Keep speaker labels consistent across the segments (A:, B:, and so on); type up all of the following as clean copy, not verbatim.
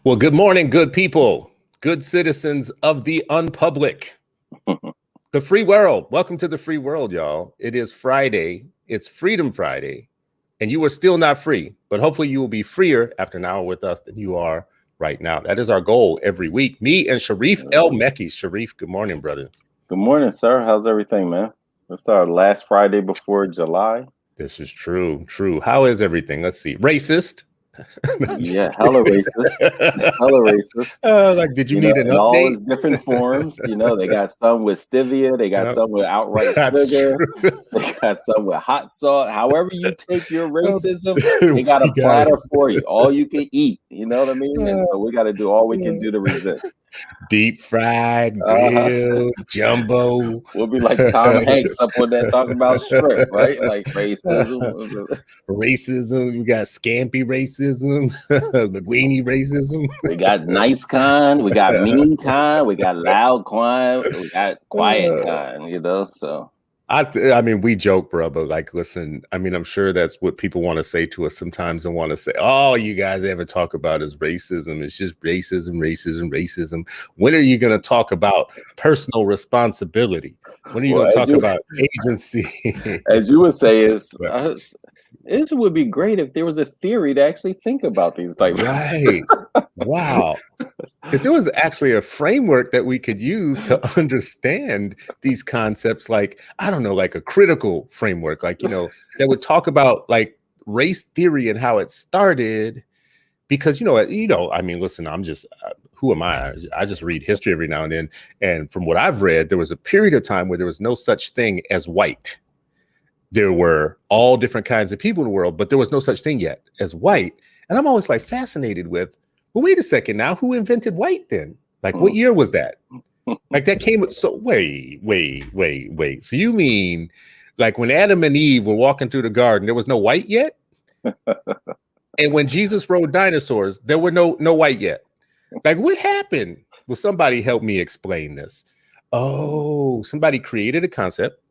A: Well, good morning, good people, good citizens of the unpublic, the free world. Welcome to the free world, y'all. It is Friday. It's Freedom Friday, and you are still not free, but hopefully you will be freer after an hour with us than you are right now. That is our goal every week. Me and Sharif El Mekki. Sharif, good morning, brother.
B: Good morning, sir. How's everything, man? It's our last Friday before July.
A: This is true. How is everything? Let's see. Racist.
B: Yeah, hella racist. Hella racist.
A: Like, did you need an update?
B: In all its different forms. They got some with stevia. They got some with outright sugar. They got some with hot sauce. However you take your racism, they got a platter for you. All you can eat. You know what I mean? And so we got to do all we can do to resist.
A: Deep fried, grilled, jumbo.
B: We'll be like Tom Hanks up on that talking about shrimp, right? Like
A: racism. We got scampy racism, linguini racism.
B: We got nice kind. We got mean kind. We got loud kind. We got quiet kind. So.
A: I mean, we joke, bro, but like, listen, I mean, I'm sure that's what people want to say to us sometimes and want to say, all you guys ever talk about is racism. It's just racism. When are you going to talk about personal responsibility? When are you going to talk about agency?
B: As you would say, it would be great if there was a theory to actually think about these things.
A: Right. Wow. If there was actually a framework that we could use to understand these concepts, like, I don't know, like a critical framework, like, that would talk about like race theory and how it started. Because, I mean, listen, I'm just, who am I? I just read history every now and then. And from what I've read, there was a period of time where there was no such thing as white. There were all different kinds of people in the world, but there was no such thing yet as white. And I'm always like fascinated with, well, wait a second now, who invented white then? Like, what year was that? Like that came, so wait. So you mean like when Adam and Eve were walking through the garden, there was no white yet? And when Jesus rode dinosaurs, there were no white yet. Like, what happened? Will somebody help me explain this? Oh, somebody created a concept.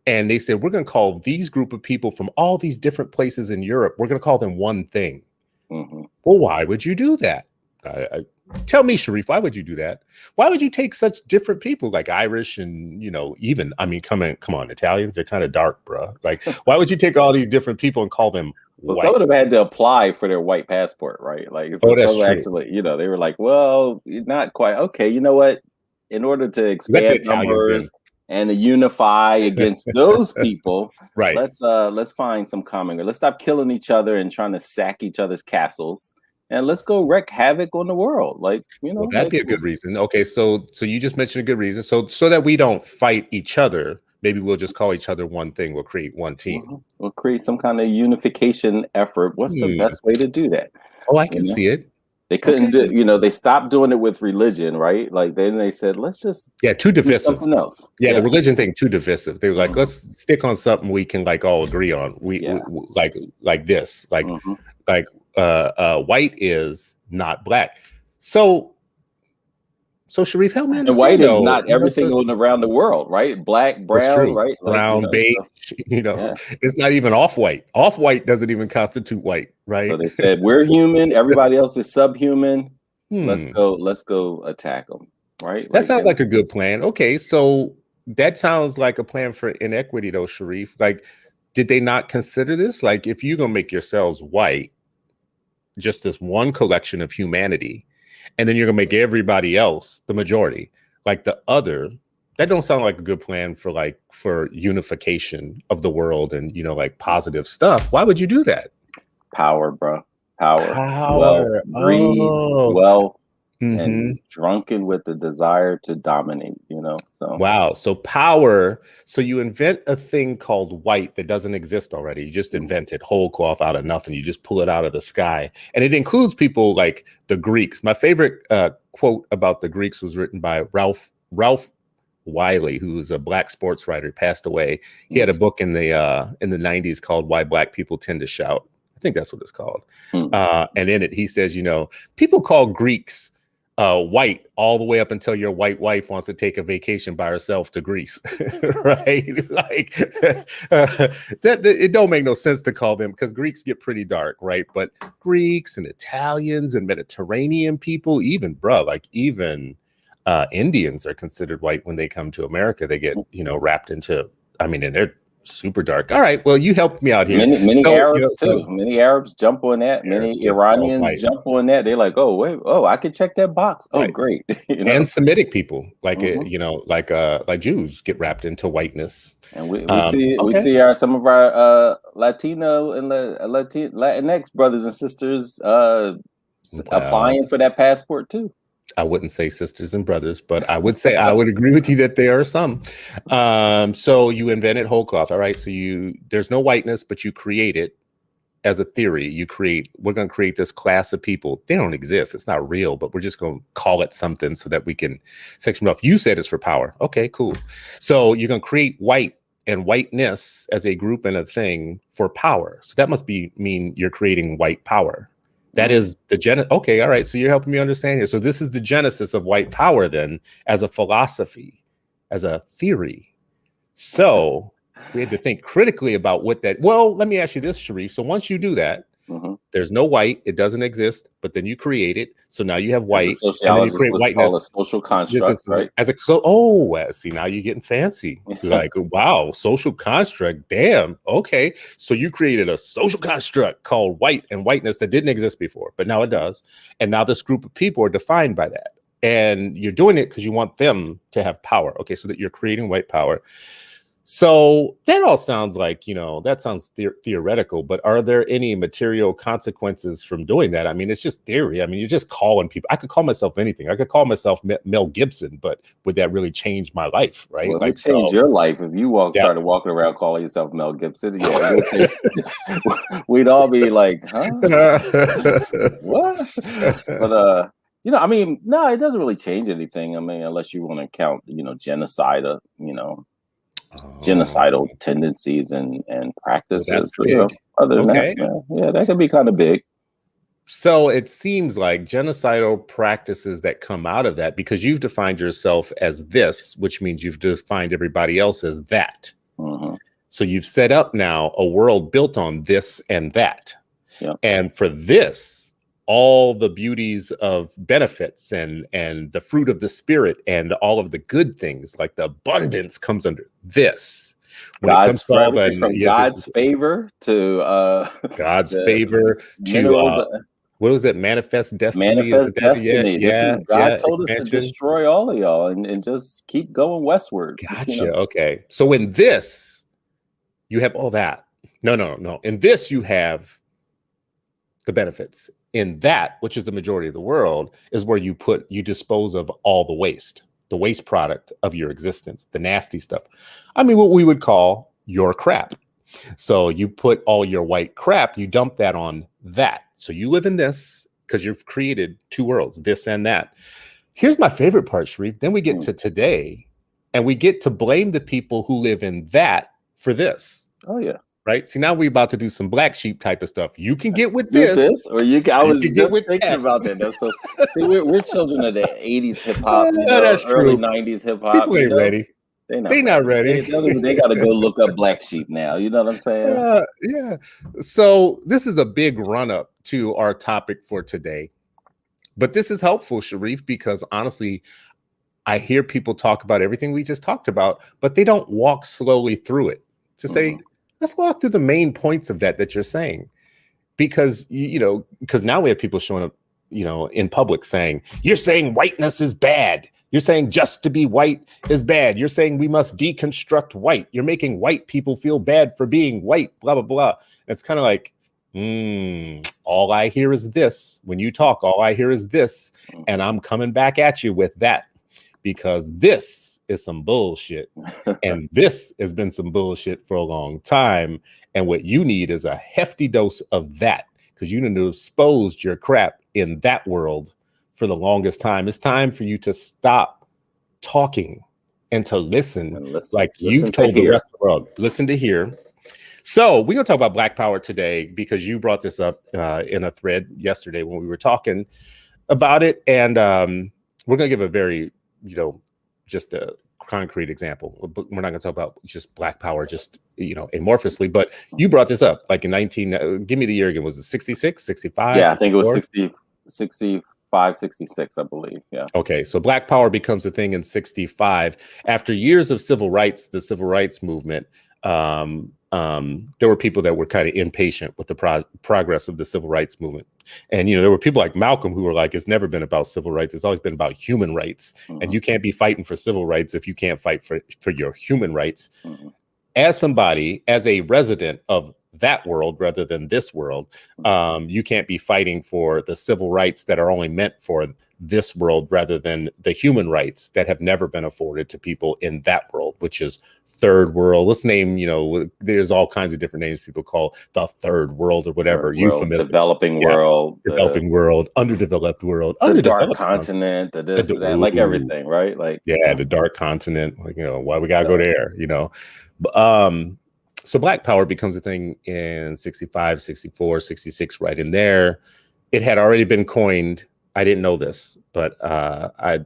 A: And they said, we're going to call these group of people from all these different places in Europe, we're going to call them one thing. Mm-hmm. Well, why would you do that? Tell me, Sharif, why would you do that? Why would you take such different people like Irish and, even, I mean, come on, Italians, they're kind of dark, bro. Like, why would you take all these different people and call them white?
B: Well, some of them had to apply for their white passport, right? Like, so
A: that's true.
B: Actually, they were like, well, not quite. Okay, you know what? In order to expand numbers and to unify against those people,
A: right?
B: Let's find some common ground. Let's stop killing each other and trying to sack each other's castles, and let's go wreak havoc on the world. Like,
A: well, that'd be a good reason. Okay, so you just mentioned a good reason. So that we don't fight each other, maybe we'll just call each other one thing. We'll create one team.
B: Mm-hmm. We'll create some kind of unification effort. What's the best way to do that?
A: Oh, I can see it.
B: They couldn't do, they stopped doing it with religion, right? Like then they said, let's just
A: too divisive.
B: Do something else.
A: Yeah, the religion thing too divisive. They were like, let's stick on something we can like all agree on. We like this, like white is not black. So Sharif, help me understand.
B: And white is not everything around the world, right? Black, brown, right?
A: Brown, beige, it's not even off-white. Off-white doesn't even constitute white, right?
B: So they said, we're human. Everybody else is subhuman. Let's go attack them, right?
A: That sounds like a good plan. Okay, so that sounds like a plan for inequity though, Sharif. Like, did they not consider this? Like, if you're going to make yourselves white, just this one collection of humanity, and then you're gonna make everybody else the majority, like the other. That don't sound like a good plan for unification of the world and like positive stuff. Why would you do that?
B: Power, bro. Power. Wealth, greed, wealth, and drunken with the desire to dominate. So.
A: Wow. So power. So you invent a thing called white that doesn't exist already. You just invent it whole cloth out of nothing. You just pull it out of the sky, and it includes people like the Greeks. My favorite quote about the Greeks was written by Ralph Wiley, who was a black sports writer, passed away. He had a book in the 90s called Why Black People Tend to Shout. I think that's what it's called. And in it, he says, people call Greeks white all the way up until your white wife wants to take a vacation by herself to Greece, right? Like that it don't make no sense to call them, because Greeks get pretty dark, right? But Greeks and Italians and Mediterranean people, even Indians are considered white when they come to America. They get, wrapped into, and they're super dark. All right, well, you helped me out here.
B: Many Arabs too. Many Arabs jump on that. Many Iranians jump on that. They're like, oh wait, I can check that box. Oh, great.
A: And Semitic people, like like Jews, get wrapped into whiteness. And
B: we see some of our Latino and Latinx brothers and sisters applying for that passport too.
A: I wouldn't say sisters and brothers, but I would say I would agree with you that there are some. So you invented whole cloth. All right. So there's no whiteness, but you create it as a theory. We're going to create this class of people. They don't exist. It's not real, but we're just going to call it something so that we can section it off. You said it's for power. Okay, cool. So you're going to create white and whiteness as a group and a thing for power. So that must mean you're creating white power. That is the okay, all right. So you're helping me understand here. So this is the genesis of white power then, as a philosophy, as a theory. So we had to think critically about what that. Well, let me ask you this, Sharif. So once you do that, there's no white, it doesn't exist, but then you create it. So now you have white, and then you create whiteness.
B: A social construct, right?
A: See, now you're getting fancy. You're like, wow, social construct. Damn. Okay. So you created a social construct called white and whiteness that didn't exist before, but now it does. And now this group of people are defined by that. And you're doing it because you want them to have power. Okay. So that you're creating white power. So that all sounds like, that sounds theoretical, but are there any material consequences from doing that? I mean, it's just theory. I mean, you're just calling people. I could call myself anything. I could call myself Mel Gibson, but would that really change my life, right?
B: Well, it change your life if you started walking around calling yourself Mel Gibson. Yeah, we'd all be like, huh? What? But no, it doesn't really change anything. I mean, unless you want to count, genocide, genocidal tendencies and practices.
A: Well,
B: other than that, that can be kind of big.
A: So it seems like genocidal practices that come out of that, because you've defined yourself as this, which means you've defined everybody else as that. So you've set up now a world built on this and that. And for this, all the beauties of benefits and the fruit of the spirit and all of the good things, like the abundance, comes under this.
B: God's favor to
A: God's favor to what was it? Manifest destiny.
B: Manifest destiny. God told us to destroy all of y'all and just keep going westward.
A: Gotcha. Okay. So in this, you have all that. No. In this, you have the benefits. In that, which is the majority of the world, is where you dispose of all the waste product of your existence, the nasty stuff. I mean, what we would call your crap. So you put all your white crap, you dump that on that. So you live in this because you've created two worlds, this and that. Here's my favorite part, Sharif. Then we get to today, and we get to blame the people who live in that for this.
B: Oh, yeah.
A: Right. See, now we're about to do some black sheep type of stuff. You can get with this,
B: or I was just thinking about that. So, see, we're children of the 80s hip hop, early 90s hip hop.
A: People ain't ready. They're not ready.
B: They got to go look up black sheep now. You know what I'm saying?
A: Yeah. So this is a big run up to our topic for today. But this is helpful, Sharif, because honestly, I hear people talk about everything we just talked about, but they don't walk slowly through it to say, let's walk through the main points of that you're saying, because now we have people showing up, in public saying, you're saying whiteness is bad. You're saying just to be white is bad. You're saying we must deconstruct white. You're making white people feel bad for being white, blah, blah, blah. And it's kind of like, all I hear is this. When you talk, all I hear is this. And I'm coming back at you with that, because this is some bullshit. And this has been some bullshit for a long time. And what you need is a hefty dose of that, because you done exposed your crap in that world for the longest time. It's time for you to stop talking and to listen like you've told the rest of the world. Listen to hear. So we're going to talk about Black Power today, because you brought this up in a thread yesterday when we were talking. about it. And we're going to give a very, just a concrete example. We're not going to talk about just Black power, just, amorphously. But you brought this up like in give me the year again. Was it 66, 65?
B: Yeah,
A: 64?
B: I think it was 65, 66, I believe. Yeah.
A: Okay. So Black power becomes a thing in 65. After years of civil rights, the civil rights movement, there were people that were kind of impatient with the progress of the civil rights movement. And, there were people like Malcolm who were like, it's never been about civil rights. It's always been about human rights. And you can't be fighting for civil rights if you can't fight for your human rights. As a resident of that world rather than this world, you can't be fighting for the civil rights that are only meant for this world rather than the human rights that have never been afforded to people in that world, which is third world. Let's name, there's all kinds of different names people call the third world or whatever. Euphemisms.
B: Developing world.
A: Developing world, underdeveloped world,
B: the dark continent, like everything, right? Like
A: the dark continent, like, why we gotta go there, So Black power becomes a thing in 65, 64, 66, right in there. It had already been coined. I didn't know this, but I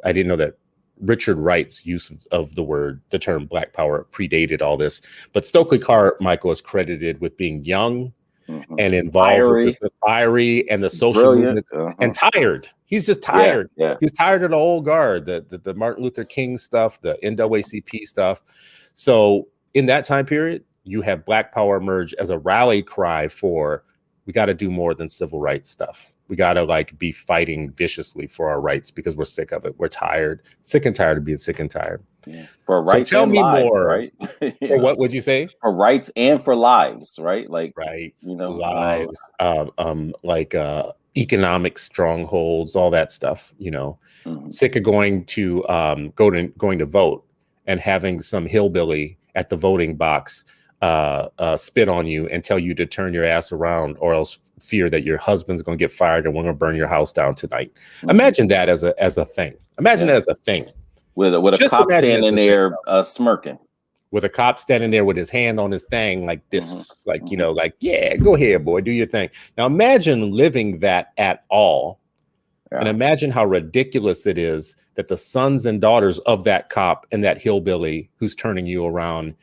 A: didn't know that Richard Wright's use of the term Black power predated all this. But Stokely Carmichael is credited with being young and involved with the fiery and the social movements and tired. He's just tired.
B: Yeah.
A: He's tired of the old guard, the Martin Luther King stuff, the NAACP stuff. So in that time period, you have Black power emerge as a rally cry for, we got to do more than civil rights stuff. We got to be fighting viciously for our rights because we're sick of it. We're tired, sick and tired of being sick and tired.
B: Yeah. For rights,
A: so tell me
B: lives,
A: more.
B: Right?
A: For what would you say?
B: For rights and for lives, right? Like
A: rights, lives, economic strongholds, all that stuff. Sick of going to going to vote and having some hillbilly at the voting box spit on you and tell you to turn your ass around, or else fear that your husband's going to get fired and we're going to burn your house down tonight. Imagine that as a thing. Imagine that as a thing.
B: With a cop standing there smirking.
A: With a cop standing there with his hand on his thing like this, yeah, go ahead, boy, do your thing. Now imagine living that at all. Yeah. And imagine how ridiculous it is that the sons and daughters of that cop and that hillbilly who's turning you around,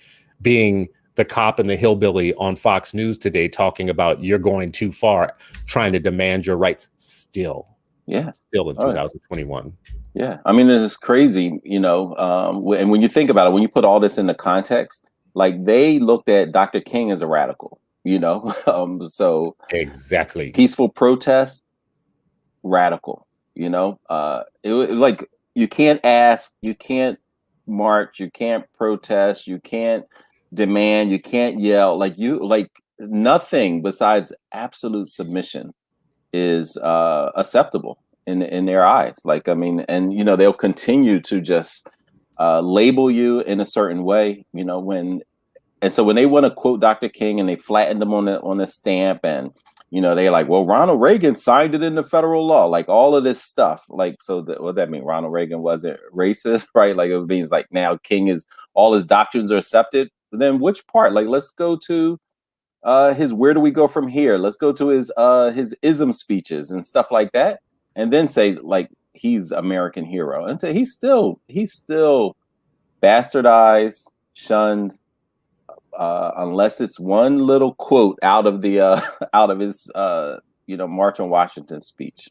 A: being the cop and the hillbilly on Fox News today, talking about you're going too far, trying to demand your rights still in 2021.
B: Yeah. I mean, it's crazy, and when you think about it, when you put all this into context, like they looked at Dr. King as a radical, so
A: exactly.
B: Peaceful protest, radical, like you can't ask, you can't march, you can't protest, you can't demand, you can't yell, like nothing besides absolute submission is acceptable in their eyes. Like, I mean, and they'll continue to just label you in a certain way, so when they want to quote Dr. King and they flattened him on the stamp, and they're like, well, Ronald Reagan signed it into federal law, like all of this stuff. Like, so what that mean? Ronald Reagan wasn't racist, right? Like, it means like now King is, all his doctrines are accepted. But then which part? Like, let's go to his where do we go from here? Let's go to his ism speeches and stuff like that, and then say like he's American hero. And so he's still bastardized, shunned. Unless it's one little quote out of his March on Washington speech.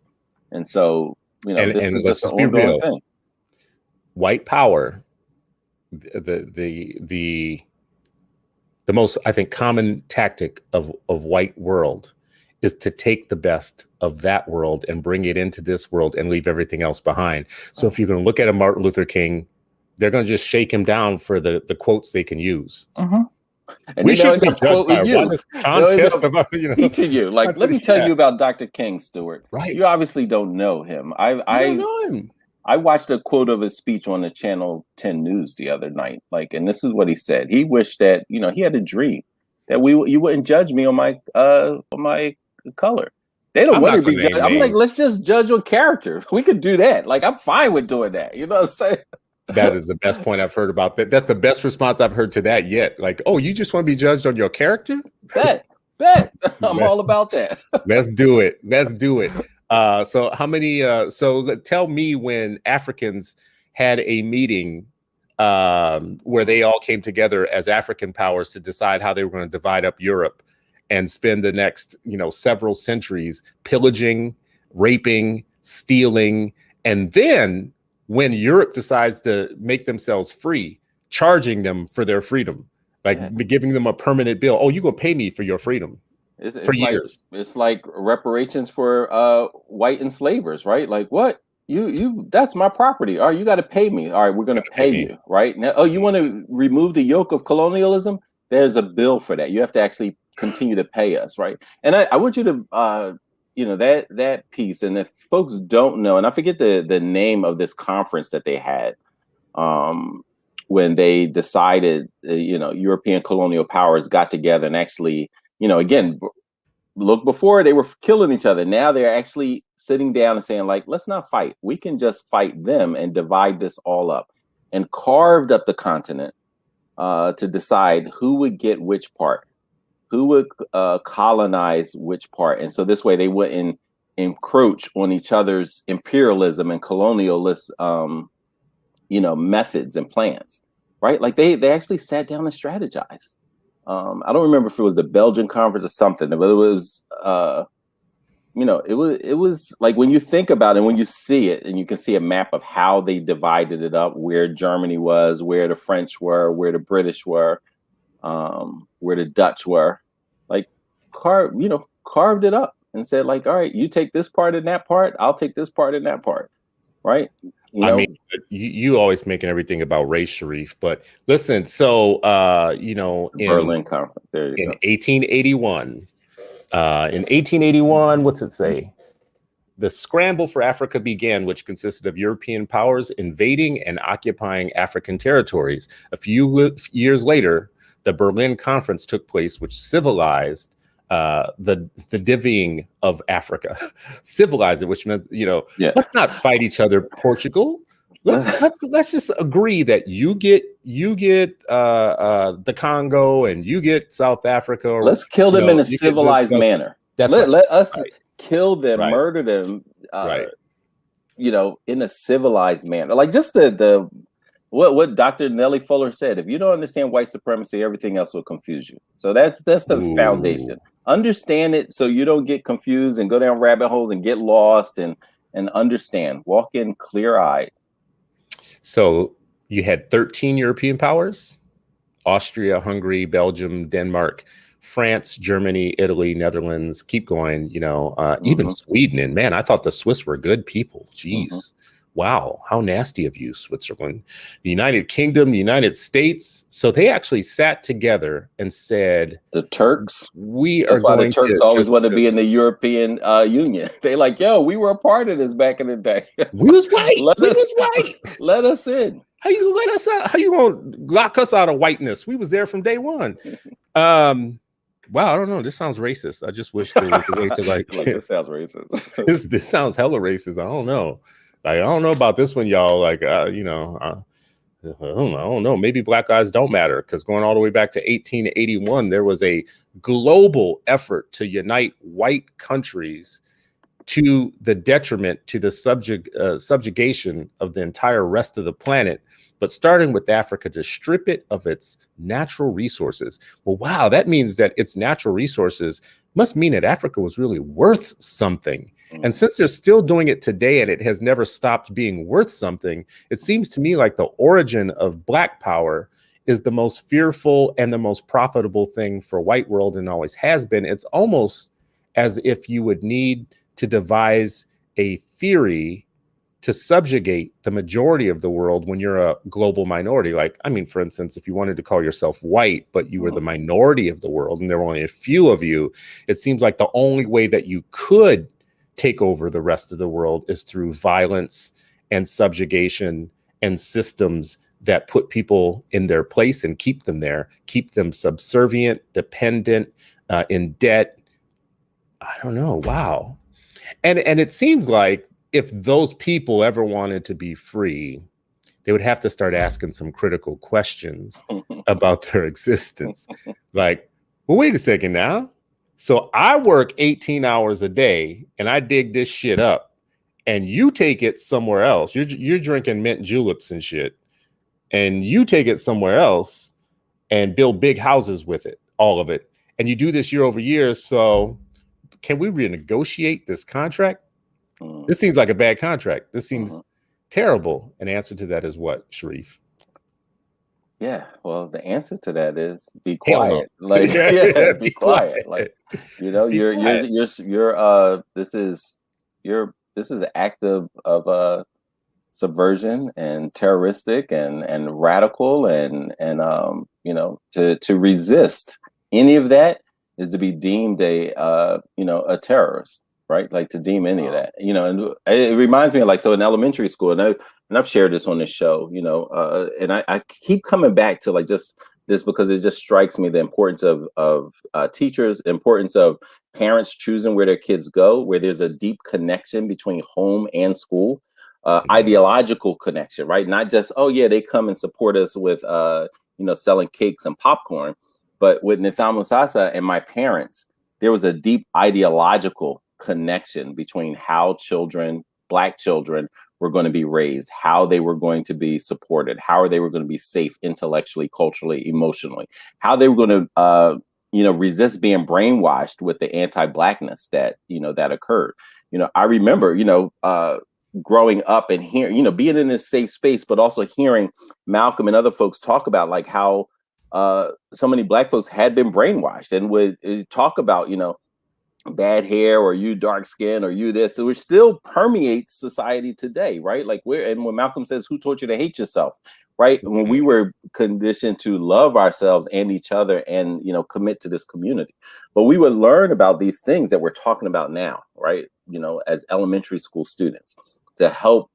B: And so this is just an ongoing thing.
A: White power, the most, I think, common tactic of white world is to take the best of that world and bring it into this world and leave everything else behind. So if you're going to look at a Martin Luther King, they're going to just shake him down for the quotes they can use.
B: And we should be judged by
A: you. Contest about,
B: teaching you. Like, let me tell you about Dr. King, Stuart.
A: Right.
B: You obviously don't know him. I don't know him. I watched a quote of his speech on the Channel 10 News the other night. Like, and this is what he said. He wished that, he had a dream that you wouldn't judge me on my color. They don't want to be judged. I'm like, let's just judge on character. We could do that. Like, I'm fine with doing that. You know what I'm saying?
A: That is the best point I've heard about that. That's the best response I've heard to that yet. Like, oh, you just want to be judged on your character?
B: Bet. I'm all about that.
A: Let's do it. So how many? Tell me when Africans had a meeting where they all came together as African powers to decide how they were going to divide up Europe and spend the next, several centuries pillaging, raping, stealing, and then when Europe decides to make themselves free, charging them for their freedom, like giving them a permanent bill. Oh, you're gonna pay me for your freedom. For years.
B: It's like reparations for white enslavers, right? Like, what? You that's my property. All right, you got to pay me. All right, we're going to pay you, right? Now, oh, you want to remove the yoke of colonialism? There's a bill for that. You have to actually continue to pay us, right? And I want you to that piece, and if folks don't know, and I forget the name of this conference that they had when they decided, European colonial powers got together and actually, again, look, before they were killing each other. Now they're actually sitting down and saying, like, let's not fight. We can just fight them and divide this all up, and carved up the continent to decide who would get which part, who would colonize which part. And so this way they wouldn't encroach on each other's imperialism and colonialist, methods and plans, right? Like they actually sat down and strategized. I don't remember if it was the Belgian conference or something, but it was, it was like, when you think about it, when you see it, and you can see a map of how they divided it up, where Germany was, where the French were, where the British were, where the Dutch were, like carved it up and said, like, all right, you take this part and that part, I'll take this part and that part, right?
A: I mean, you always making everything about race, Sharif. But listen, so in
B: Berlin Conference, there you
A: in
B: go.
A: 1881, in 1881, what's it say? The scramble for Africa began, which consisted of European powers invading and occupying African territories. A few years later, the Berlin Conference took place, which civilized the divvying of Africa. Civilize it, which meant, let's not fight each other, Portugal. Let's just agree that you get the Congo and you get South Africa. Or,
B: let's kill them in a civilized manner. Let us kill them, murder them, in a civilized manner. Like just what Dr. Nellie Fuller said, if you don't understand white supremacy, everything else will confuse you. So that's the foundation. Understand it so you don't get confused and go down rabbit holes and get lost, and understand. Walk in clear-eyed.
A: So you had 13 European powers: Austria, Hungary, Belgium, Denmark, France, Germany, Italy, Netherlands. Keep going, even Sweden. And man, I thought the Swiss were good people. Jeez. Wow, how nasty of you, Switzerland. The United Kingdom, the United States. So they actually sat together and said,
B: the Turks,
A: That's why the
B: Turks always want to be in the European Union. They like, yo, we were a part of this back in the day.
A: We was white.
B: Let us in.
A: How you let us out? How you gonna lock us out of whiteness? We was there from day one. Wow, I don't know. This sounds racist. I just wish there was a way to like
B: this sounds racist.
A: This sounds hella racist. I don't know. Like, I don't know about this one, y'all. Like, I don't know. Maybe black guys don't matter, because going all the way back to 1881, there was a global effort to unite white countries to the detriment to the subjugation of the entire rest of the planet. But starting with Africa, to strip it of its natural resources. Well, wow, that means that its natural resources must mean that Africa was really worth something. And since they're still doing it today and it has never stopped being worth something, it seems to me like the origin of black power is the most fearful and the most profitable thing for white world, and always has been. It's almost as if you would need to devise a theory to subjugate the majority of the world when you're a global minority. Like, I mean, for instance, if you wanted to call yourself white, but you were the minority of the world and there were only a few of you, it seems like the only way that you could take over the rest of the world is through violence and subjugation and systems that put people in their place and keep them there, keep them subservient, dependent, in debt. I don't know. Wow. And it seems like if those people ever wanted to be free, they would have to start asking some critical questions about their existence. Like, well, wait a second now. So I work 18 hours a day and I dig this shit up, and you take it somewhere else. You're drinking mint juleps and shit, and you take it somewhere else and build big houses with it, all of it. And you do this year over year. So can we renegotiate this contract? This seems like a bad contract. This seems terrible. An answer to that is what, Sharif?
B: Yeah, well, the answer to that is be quiet.
A: No.
B: Like, be quiet. Like, you know, this is an act of subversion and terroristic and radical and you know, to resist any of that is to be deemed a terrorist, right? Like, to deem any of that, you know. And it reminds me of, like, so in elementary school, and I've shared this on this show, you know, and I keep coming back to, like, just this because it just strikes me the importance of teachers, importance of parents choosing where their kids go, where there's a deep connection between home and school, ideological connection, right? Not just, oh yeah, they come and support us with selling cakes and popcorn, but with Nithamu Sasa and my parents, there was a deep ideological connection between how Black children were going to be raised, how they were going to be supported, how they were going to be safe intellectually, culturally, emotionally, how they were going to resist being brainwashed with the anti-Blackness that occurred. You know, I remember, growing up and hearing, being in this safe space, but also hearing Malcolm and other folks talk about, like, how so many Black folks had been brainwashed and would talk about, bad hair, or you dark skin, or you this, so it still permeates society today, right? Like, and when Malcolm says, who taught you to hate yourself, right? When we were conditioned to love ourselves and each other and, commit to this community, but we would learn about these things that we're talking about now, right? As elementary school students, to help,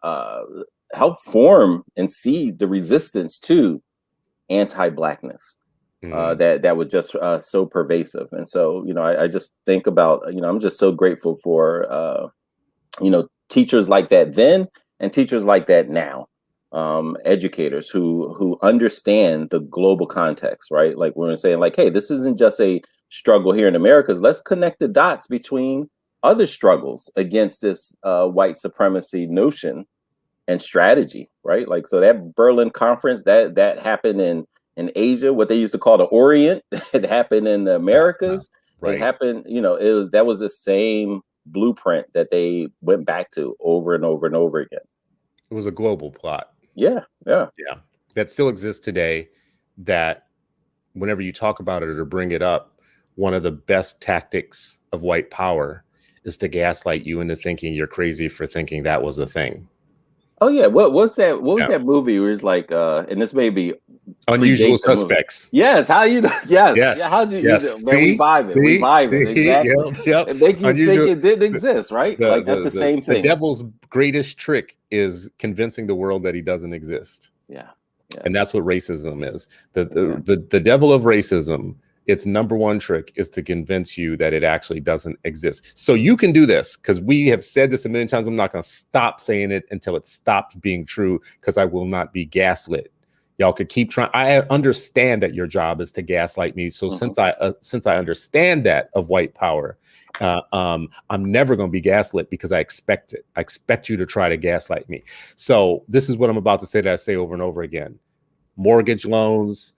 B: help form and see the resistance to anti-Blackness. That was just so pervasive. And so, I just think about, I'm just so grateful for, teachers like that then and teachers like that now, educators who understand the global context, right? Like, we're saying, like, hey, this isn't just a struggle here in America. Let's connect the dots between other struggles against this white supremacy notion and strategy, right? Like, so that Berlin conference that happened in Asia, what they used to call the Orient, it happened in the Americas. Right. It happened, that was the same blueprint that they went back to over and over and over again.
A: It was a global plot.
B: Yeah.
A: That still exists today. That whenever you talk about it or bring it up, one of the best tactics of white power is to gaslight you into thinking you're crazy for thinking that was a thing.
B: Oh yeah, what's that? What was that movie where it's like, and this may be
A: Unusual Suspects.
B: Yes, how you know? Yes,
A: yes.
B: How do you?
A: Yes.
B: Man, revive it. Exactly.
A: Yep.
B: And make you think it didn't exist, right? That's the same thing.
A: The devil's greatest trick is convincing the world that he doesn't exist.
B: Yeah.
A: And that's what racism is. The devil of racism, its number one trick is to convince you that it actually doesn't exist. So you can do this, because we have said this a million times. I'm not going to stop saying it until it stops being true, because I will not be gaslit. Y'all could keep trying. I understand that your job is to gaslight me. So since I understand that of white power, I'm never going to be gaslit, because I expect it. I expect you to try to gaslight me. So this is what I'm about to say that I say over and over again. Mortgage loans,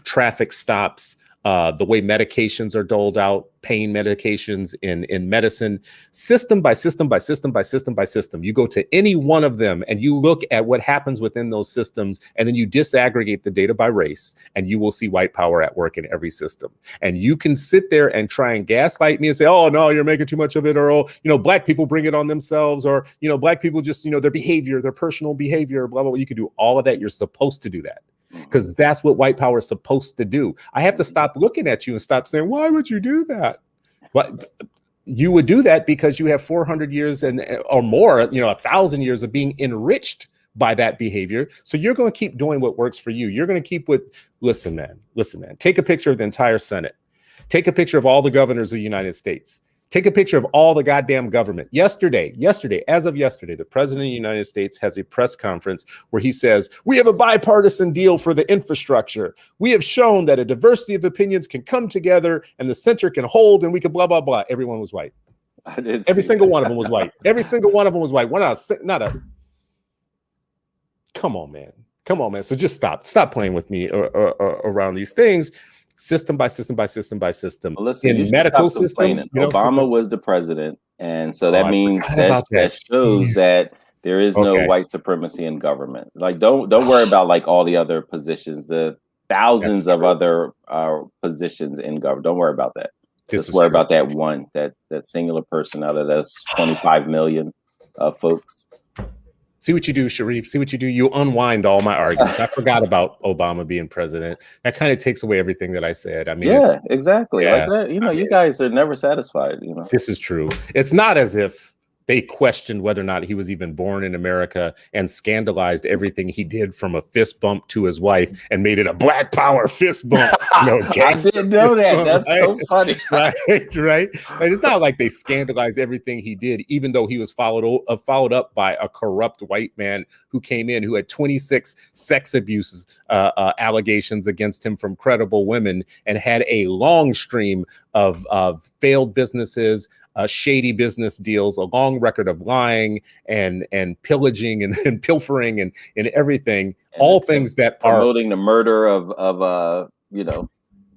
A: traffic stops, the way medications are doled out, pain medications in medicine, system by system by system by system by system. You go to any one of them and you look at what happens within those systems, and then you disaggregate the data by race, and you will see white power at work in every system. And you can sit there and try and gaslight me and say, oh no, you're making too much of it, or, oh, Black people bring it on themselves, or, Black people just, their behavior, their personal behavior, blah, blah, blah. You can do all of that. You're supposed to do that, because that's what white power is supposed to do. I have to stop looking at you and stop saying, why would you do that? Well, you would do that because you have 400 years or more, 1,000 years of being enriched by that behavior. So you're going to keep doing what works for you. You're going to keep listen, man, take a picture of the entire Senate. Take a picture of all the governors of the United States. Take a picture of all the goddamn government. Yesterday, as of yesterday, the president of the United States has a press conference where he says, we have a bipartisan deal for the infrastructure. We have shown that a diversity of opinions can come together and the center can hold and we can blah, blah, blah. Everyone was white. Every single one of them was white. Every single one of them was white. One not a. Come on, man. Come on, man. So just stop playing with me around these things. System by system by system by system.
B: Well, listen,
A: in medical system,
B: Obama was the president, and so that means that shows that there is no white supremacy in government. Like, don't worry about like all the other positions, the thousands of other positions in government. Don't worry about that. Just worry about that one, that singular person out of those 25 million folks.
A: See what you do, Sharif. See what you do. You unwind all my arguments. I forgot about Obama being president. That kind of takes away everything that I said. I mean,
B: yeah, exactly. Yeah, like that, you guys are never satisfied.
A: This is true. It's not as if they questioned whether or not he was even born in America and scandalized everything he did, from a fist bump to his wife, and made it a Black Power fist bump.
B: I didn't know that. That's right? So funny.
A: Right. And it's not like they scandalized everything he did, even though he was followed up by a corrupt white man who came in, who had 26 sex abuse allegations against him from credible women, and had a long stream of failed businesses, shady business deals, a long record of lying and pillaging and pilfering and everything. And all things that are
B: promoting the murder of the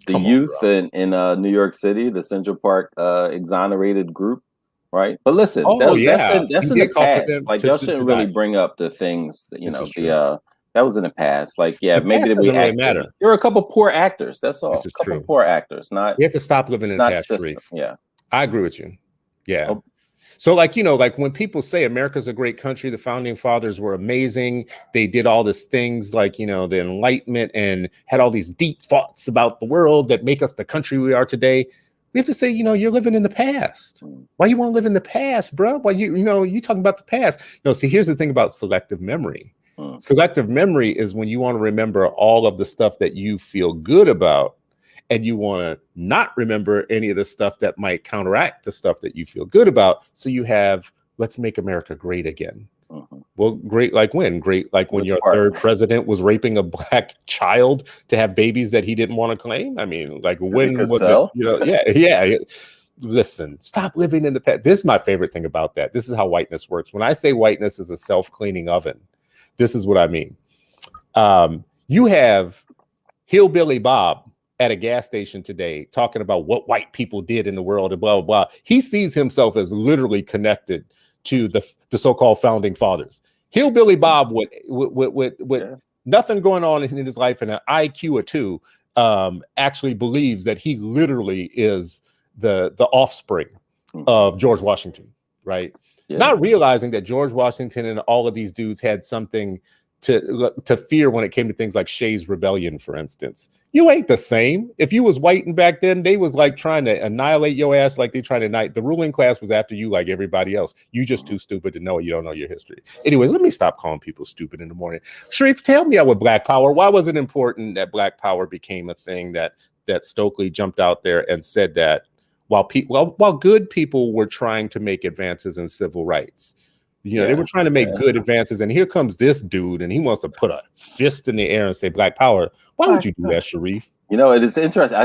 B: youth in New York City, the Central Park exonerated group, right? But listen, that's in the past. Like, y'all shouldn't really bring up the things that that was in the past. Like, maybe it doesn't really matter. There were a couple poor actors. That's all. A couple poor actors. Not.
A: You have to stop living in the past.
B: Yeah,
A: I agree with you. Yeah. So like when people say America's a great country, the founding fathers were amazing. They did all these things like, the Enlightenment, and had all these deep thoughts about the world that make us the country we are today. We have to say, you're living in the past. Why you want to live in the past, bro? Why you talking about the past? No, see, here's the thing about selective memory. Selective memory is when you want to remember all of the stuff that you feel good about, and you want to not remember any of the stuff that might counteract the stuff that you feel good about. So you have, let's make America great again. Well, great like when? Great like when your third president was raping a black child to have babies that he didn't want to claim? I mean, like, when was it? Yeah. Listen, stop living in the past. This is my favorite thing about that. This is how whiteness works. When I say whiteness is a self-cleaning oven, this is what I mean. You have Hillbilly Bob at a gas station today talking about what white people did in the world and blah, blah, blah. He sees himself as literally connected to the so-called founding fathers. Hillbilly Bob with nothing going on in his life and an IQ of 2 actually believes that he literally is the offspring of George Washington, right? Yeah. Not realizing that George Washington and all of these dudes had something to fear when it came to things like Shays Rebellion, for instance. You ain't the same. If you was white back then, they was like trying to annihilate your ass like they tried to annihilate. The ruling class was after you like everybody else. You just too stupid to know you don't know your history. Anyways, let me stop calling people stupid in the morning. Sharif, tell me with Black Power, why was it important that Black Power became a thing, that Stokely jumped out there and said that while good people were trying to make advances in civil rights? They were trying to make good advances, and here comes this dude, and he wants to put a fist in the air and say Black Power. Why would you do that, Sharif?
B: It is interesting.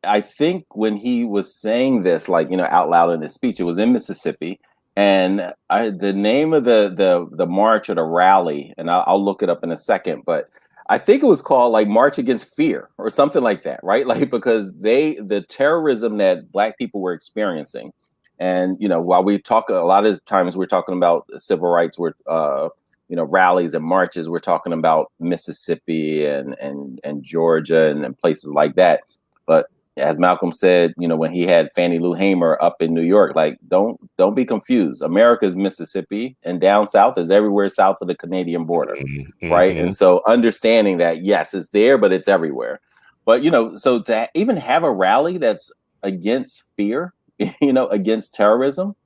B: I think when he was saying this, like, out loud in his speech, it was in Mississippi, and the name of the march or the rally, and I'll look it up in a second, but I think it was called like March Against Fear or something like that, right? Like, because the terrorism that Black people were experiencing. And, while we talk, a lot of times we're talking about civil rights, we're, rallies and marches, we're talking about Mississippi and Georgia and places like that. But as Malcolm said, when he had Fannie Lou Hamer up in New York, like, don't be confused. America's Mississippi, and down south is everywhere south of the Canadian border. Right. And so understanding that, yes, it's there, but it's everywhere. But, so to even have a rally that's against fear, against terrorism,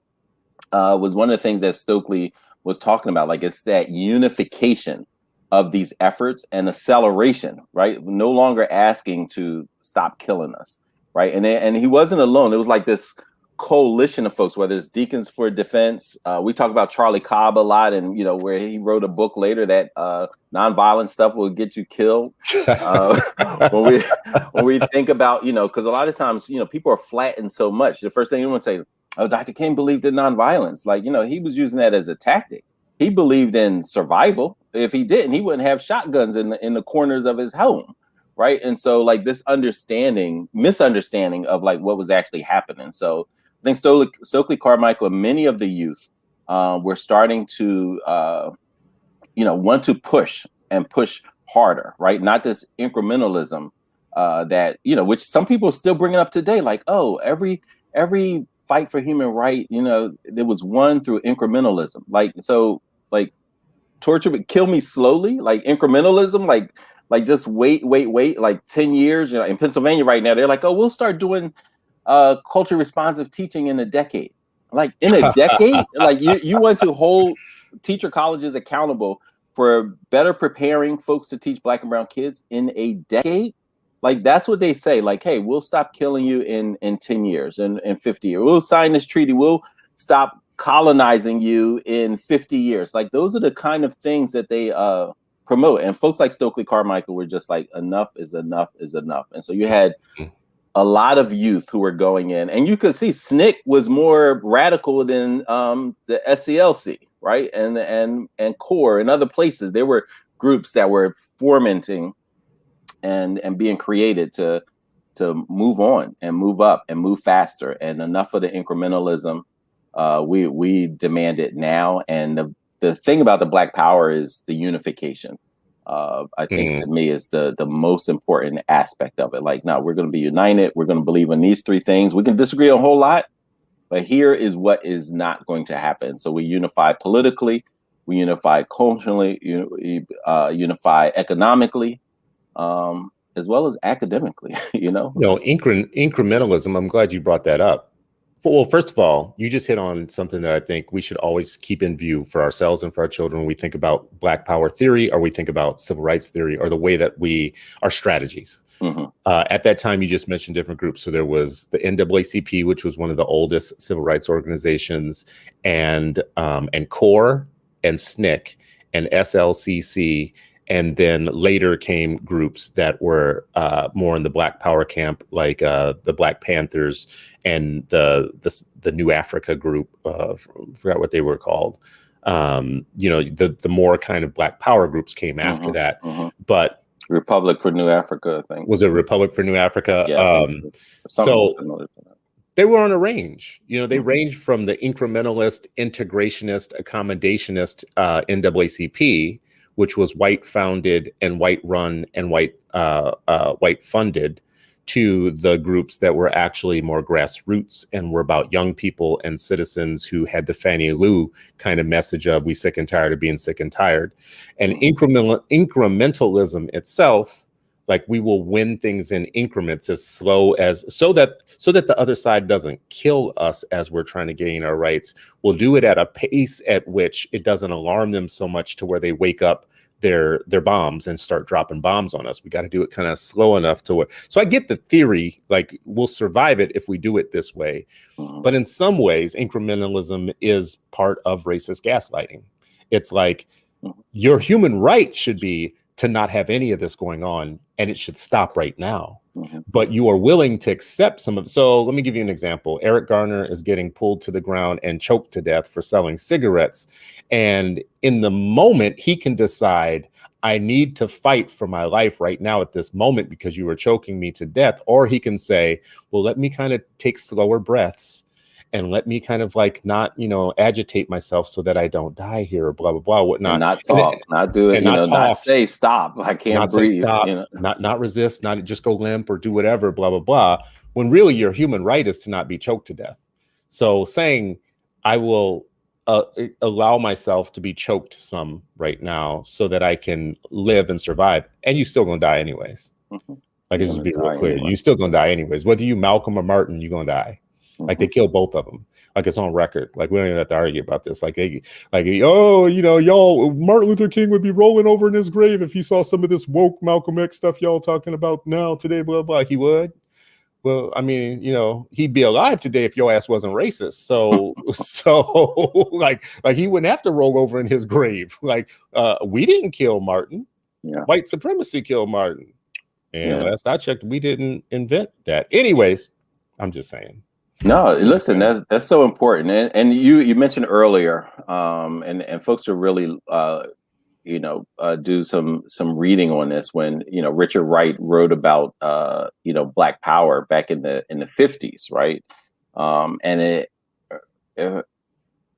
B: was one of the things that Stokely was talking about. Like, it's that unification of these efforts and acceleration, right? No longer asking to stop killing us, right? And he wasn't alone. It was like this coalition of folks, whether it's Deacons for Defense. We talk about Charlie Cobb a lot, and where he wrote a book later that nonviolent stuff will get you killed. When we think about, because a lot of times, people are flattened so much. The first thing anyone say, "Oh, Dr. King believed in nonviolence." Like, he was using that as a tactic. He believed in survival. If he didn't, he wouldn't have shotguns in the corners of his home. Right. And so like this misunderstanding of like what was actually happening. So I think Stokely Carmichael and many of the youth were starting to, want to push harder, right? Not this incrementalism that, which some people still bring it up today. Like, oh, every fight for human right, there was won through incrementalism. Like, so like torture, but kill me slowly, like incrementalism, like just wait, like 10 years, in Pennsylvania right now, they're like, oh, we'll start doing culture responsive teaching in a decade. Like in a decade, like you want to hold teacher colleges accountable for better preparing folks to teach Black and brown kids in a decade. Like that's what they say. Like, hey, we'll stop killing you in 10 years and 50 years. We'll sign this treaty. We'll stop colonizing you in 50 years. Like those are the kind of things that they promote. And folks like Stokely Carmichael were just like, enough is enough is enough. And so you had a lot of youth who were going in, and you could see SNCC was more radical than the SCLC, right? And CORE and other places. There were groups that were fomenting and being created to move on and move up and move faster. And enough of the incrementalism. We demand it now. And the thing about the Black Power is the unification. I think to me is the most important aspect of it. Like, no, we're going to be united. We're going to believe in these three things. We can disagree on a whole lot, but here is what is not going to happen. So we unify politically, we unify culturally, unify economically, as well as academically.
A: Incrementalism. I'm glad you brought that up. Well, first of all, you just hit on something that I think we should always keep in view for ourselves and for our children when we think about Black Power theory, or we think about civil rights theory, or the way that our strategies. At that time, you just mentioned different groups. So there was the NAACP, which was one of the oldest civil rights organizations, and CORE and SNCC and SLCC. And then later came groups that were more in the Black Power camp, like the Black Panthers and the New Africa group. Forgot what they were called. The more kind of Black Power groups came after that. But
B: Republic for New Africa, I think.
A: Was it Republic for New Africa?
B: Yeah,
A: so they were on a range. They ranged from the incrementalist, integrationist, accommodationist NAACP, which was white founded and white run and white funded, to the groups that were actually more grassroots and were about young people and citizens who had the Fannie Lou kind of message of we sick and tired of being sick and tired. And incrementalism itself, like we will win things in increments as slow as so that the other side doesn't kill us as we're trying to gain our rights. We'll do it at a pace at which it doesn't alarm them so much to where they wake up their bombs and start dropping bombs on us. We got to do it kind of slow enough to where, so I get the theory, like we'll survive it if we do it this way. But in some ways, incrementalism is part of racist gaslighting. It's like your human right should be to not have any of this going on, and it should stop right now. But you are willing to accept some of. So let me give you an example. Eric Garner is getting pulled to the ground and choked to death for selling cigarettes. And in the moment, he can decide, I need to fight for my life right now at this moment because you are choking me to death. Or he can say, well, let me kind of take slower breaths and let me kind of like not, agitate myself so that I don't die here or blah, blah, blah, whatnot.
B: And not talk, not do it, not say stop. I can't breathe.
A: Stop, not resist, not just go limp or do whatever, blah, blah, blah. When really your human right is to not be choked to death. So saying I will allow myself to be choked some right now so that I can live and survive, and you still gonna die anyways. Like, it's just be real clear. You still gonna die anyways. Whether you Malcolm or Martin, you're gonna die. Like they killed both of them. Like it's on record. Like we don't even have to argue about this. Y'all, Martin Luther King would be rolling over in his grave if he saw some of this woke Malcolm X stuff y'all talking about now today, blah, blah. He would. Well, I mean, he'd be alive today if your ass wasn't racist. So, like he wouldn't have to roll over in his grave. Like, we didn't kill Martin.
B: Yeah.
A: White supremacy killed Martin. And
B: Yeah.
A: last I checked, we didn't invent that. Anyways, I'm just saying.
B: No, listen, that's so important. And you mentioned earlier, and folks are really do some reading on this when Richard Wright wrote about Black Power back in the 50s, right? And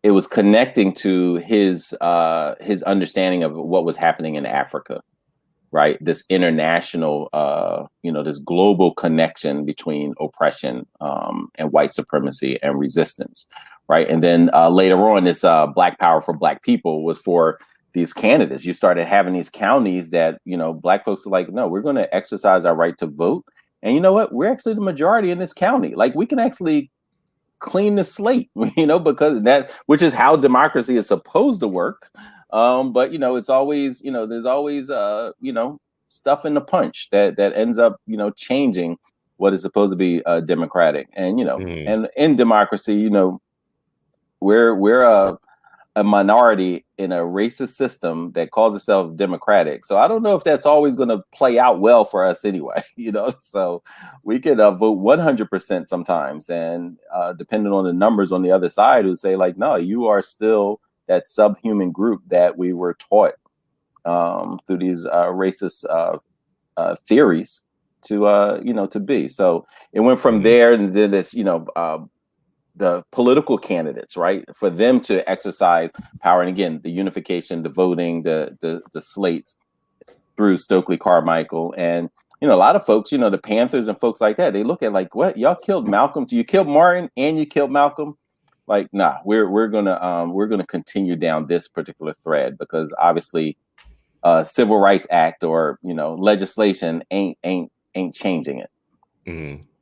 B: it was connecting to his understanding of what was happening in Africa, right? This international, this global connection between oppression and white supremacy and resistance, right? And then later on, this Black Power for Black People was for these candidates. You started having these counties that, Black folks are like, no, we're going to exercise our right to vote. And you know what? We're actually the majority in this county. Like, we can actually clean the slate, because which is how democracy is supposed to work. But it's always, there's always stuff in the punch that ends up, changing what is supposed to be democratic. And and in democracy, we're a minority in a racist system that calls itself democratic. So I don't know if that's always going to play out well for us anyway, so we could vote 100% sometimes. And depending on the numbers on the other side who say like, no, you are still that subhuman group that we were taught through these racist theories to be. So it went from there, and then this, the political candidates, right, for them to exercise power. And again, the unification, the voting, the slates through Stokely Carmichael. And, a lot of folks, the Panthers and folks like that, they look at like, what, y'all killed Malcolm? You killed Martin and you killed Malcolm? Like, nah, we're gonna continue down this particular thread, because obviously Civil Rights Act or, legislation ain't changing it.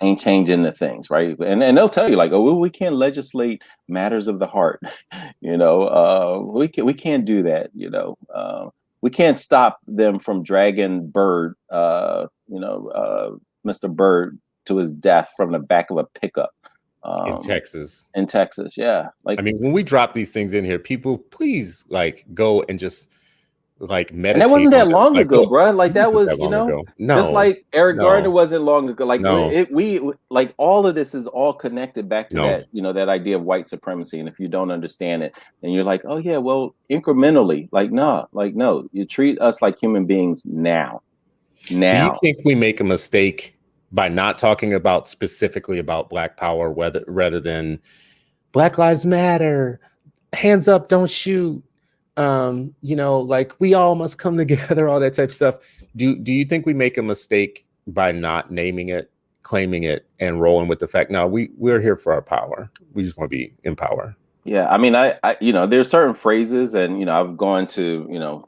B: Ain't changing the things, right? And they'll tell you like, oh, well, we can't legislate matters of the heart. We can't do that. We can't stop them from dragging Byrd, Mr. Byrd, to his death from the back of a pickup
A: in Texas.
B: In Texas, yeah. Like,
A: I mean, when we drop these things in here, people please like go and just like meditate.
B: And that wasn't that long ago, bro. Like, that was,
A: no,
B: just like Eric Gardner wasn't long ago. Like,
A: no.
B: we like, all of this is all connected back to that, that idea of white supremacy. And if you don't understand it, then you're like, oh yeah, well, incrementally, like, no, you treat us like human beings now.
A: Do you think we make a mistake by not talking about specifically about Black Power, rather than Black Lives Matter, hands up, don't shoot? Like, we all must come together, all that type of stuff. Do you think we make a mistake by not naming it, claiming it, and rolling with the fact, no, we're here for our power. We just want to be in power.
B: Yeah. I mean, I there's certain phrases, and, I've gone to,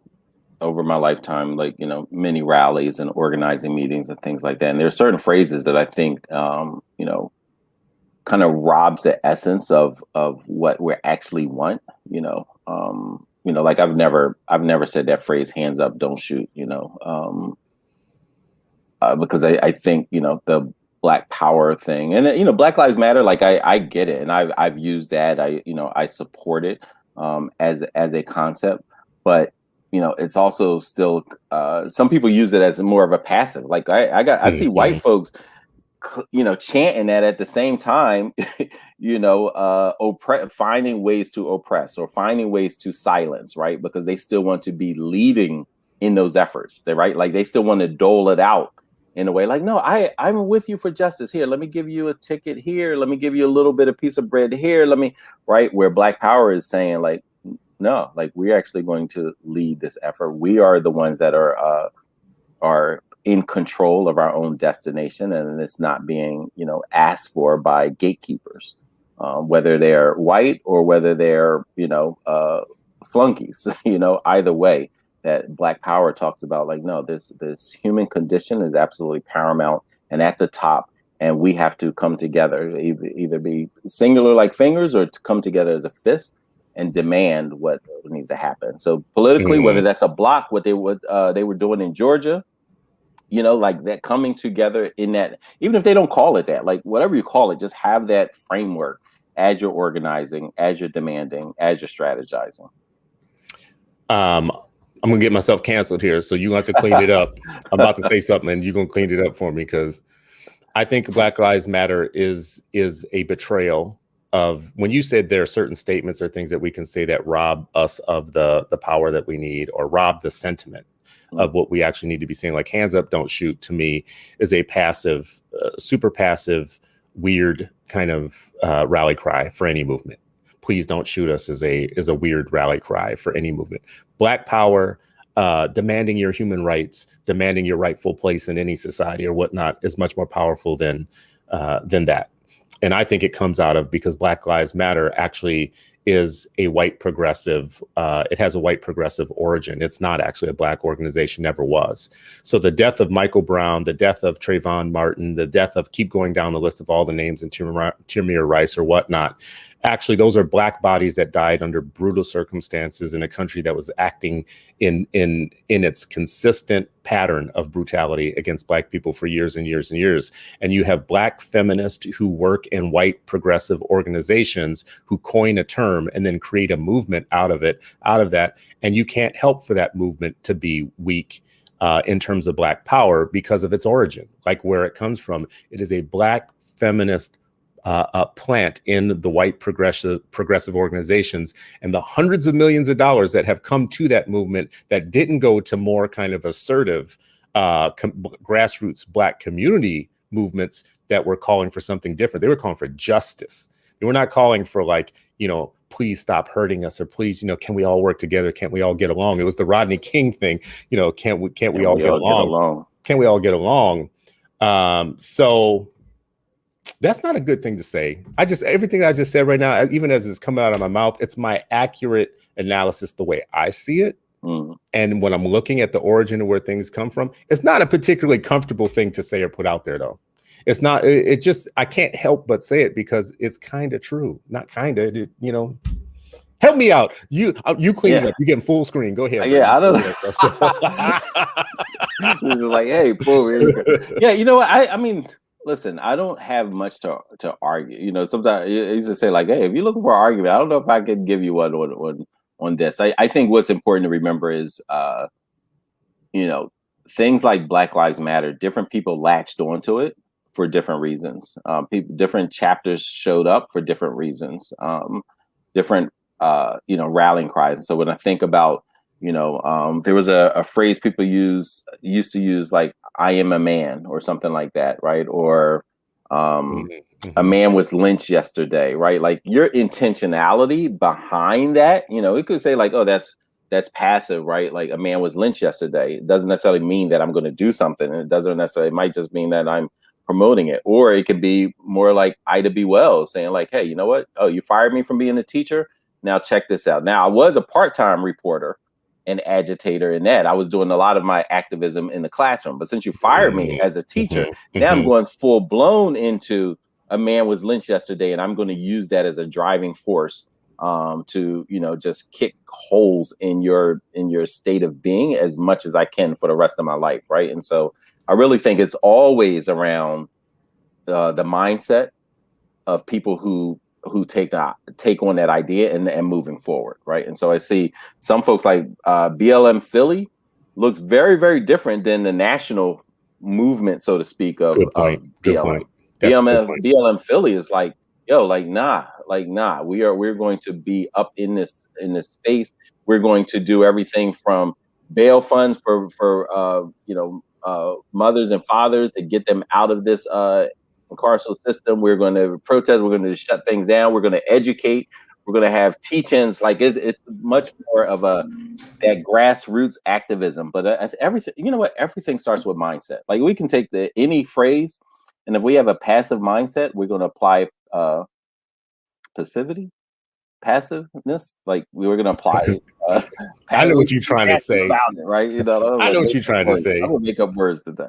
B: over my lifetime, like, many rallies and organizing meetings and things like that. And there's certain phrases that I think, kind of robs the essence of what we actually want, like I've never said that phrase, hands up, don't shoot, because I think, the Black Power thing, and, Black Lives Matter, like I get it. And I've used that. I support it as a concept, but, it's also still, some people use it as more of a passive. Like I see white folks, chanting that at the same time, finding ways to oppress or finding ways to silence, right? Because they still want to be leading in those efforts, right? Like, they still want to dole it out in a way like, no, I'm with you for justice here. Let me give you a ticket here. Let me give you a little bit of piece of bread here. Right? Where Black Power is saying like, no, like, we're actually going to lead this effort. We are the ones that are in control of our own destination, and it's not being, asked for by gatekeepers, whether they're white or whether they're, flunkies, either way. That Black Power talks about, like, no, this human condition is absolutely paramount and at the top, and we have to come together, either be singular like fingers or to come together as a fist and demand what needs to happen. So politically, whether that's a block, what they were doing in Georgia, you know, like that coming together in that, even if they don't call it that, like whatever you call it, just have that framework as you're organizing, as you're demanding, as you're strategizing.
A: I'm gonna get myself canceled here, so you have to clean it up. I'm about to say something, and you're gonna clean it up for me, because I think Black Lives Matter is a betrayal of, when you said there are certain statements or things that we can say that rob us of the power that we need, or rob the sentiment of what we actually need to be saying. Like hands up, don't shoot, to me is a passive, super passive, weird kind of rally cry for any movement. Please don't shoot us is a weird rally cry for any movement. Black power, demanding your human rights, demanding your rightful place in any society or whatnot, is much more powerful than that. And I think it comes out of, because Black Lives Matter actually is a white progressive, it has a white progressive origin. It's not actually a Black organization, never was. So the death of Michael Brown, the death of Trayvon Martin, the death of, keep going down the list of all the names, in Tamir Rice or whatnot, actually, those are Black bodies that died under brutal circumstances in a country that was acting in its consistent pattern of brutality against Black people for years and years and years. And you have Black feminists who work in white progressive organizations who coin a term and then create a movement out of that. And you can't help for that movement to be weak in terms of Black power because of its origin, like where it comes from. It is a Black feminist plant in the white progressive organizations, and the hundreds of millions of dollars that have come to that movement that didn't go to more kind of assertive grassroots Black community movements that were calling for something different. They were calling for justice. They were not calling for, like, you know, please stop hurting us, or please, you know, can we all work together? Can't we all get along? It was the Rodney King thing, you know, can't we all get along? Can we all get along? So that's not a good thing to say. Everything I just said right now, even as it's coming out of my mouth, it's my accurate analysis the way I see it. And when I'm looking at the origin of where things come from, it's not a particularly comfortable thing to say or put out there, though. It's not, it just, I can't help but say it because it's kind of true. Not kind of, you know. Help me out. You clean it up. You're getting full screen. Go ahead.
B: Yeah, I don't know. Just like, hey, boom. Yeah, you know what? I mean, listen, I don't have much to argue. You know, sometimes you used to say, like, hey, if you're looking for an argument, I don't know if I can give you one on this. I think what's important to remember is, you know, things like Black Lives Matter, different people latched onto it for different reasons. Different chapters showed up for different reasons, different, you know, rallying cries. And so when I think about, you know, there was a phrase people used to use, like, I am a man, or something like that, right? Or a man was lynched yesterday, right? Like, your intentionality behind that, you know, it could say, like, oh, that's passive, right? Like, a man was lynched yesterday. It doesn't necessarily mean that I'm going to do something. It doesn't necessarily, it might just mean that I'm promoting it. Or it could be more like Ida B. Wells saying, like, hey, you know what? Oh, you fired me from being a teacher. Now check this out. Now, I was a part-time reporter and agitator in that. I was doing a lot of my activism in the classroom. But since you fired me as a teacher, now I'm going full blown into a man was lynched yesterday, and I'm going to use that as a driving force to, you know, just kick holes in your state of being as much as I can for the rest of my life, right? And so I really think it's always around the mindset of people who take on that idea and moving forward, right? And so I see some folks like BLM Philly looks very, very different than the national movement, so to speak, of BLM. BLM Philly is like, yo, like, nah, we're going to be up in this space. We're going to do everything from bail funds for you know, mothers and fathers to get them out of this carceral system. We're going to protest. We're going to shut things down. We're going to educate. We're going to have teach-ins. Like, it's much more of that grassroots activism. But everything, you know what? Everything starts with mindset. Like, we can take any phrase, and if we have a passive mindset, we're going to apply passiveness. Like, we were going to apply.
A: I know what you're trying to say.
B: About it, right? You know,
A: I know what you're trying to say.
B: I'm gonna make up words today.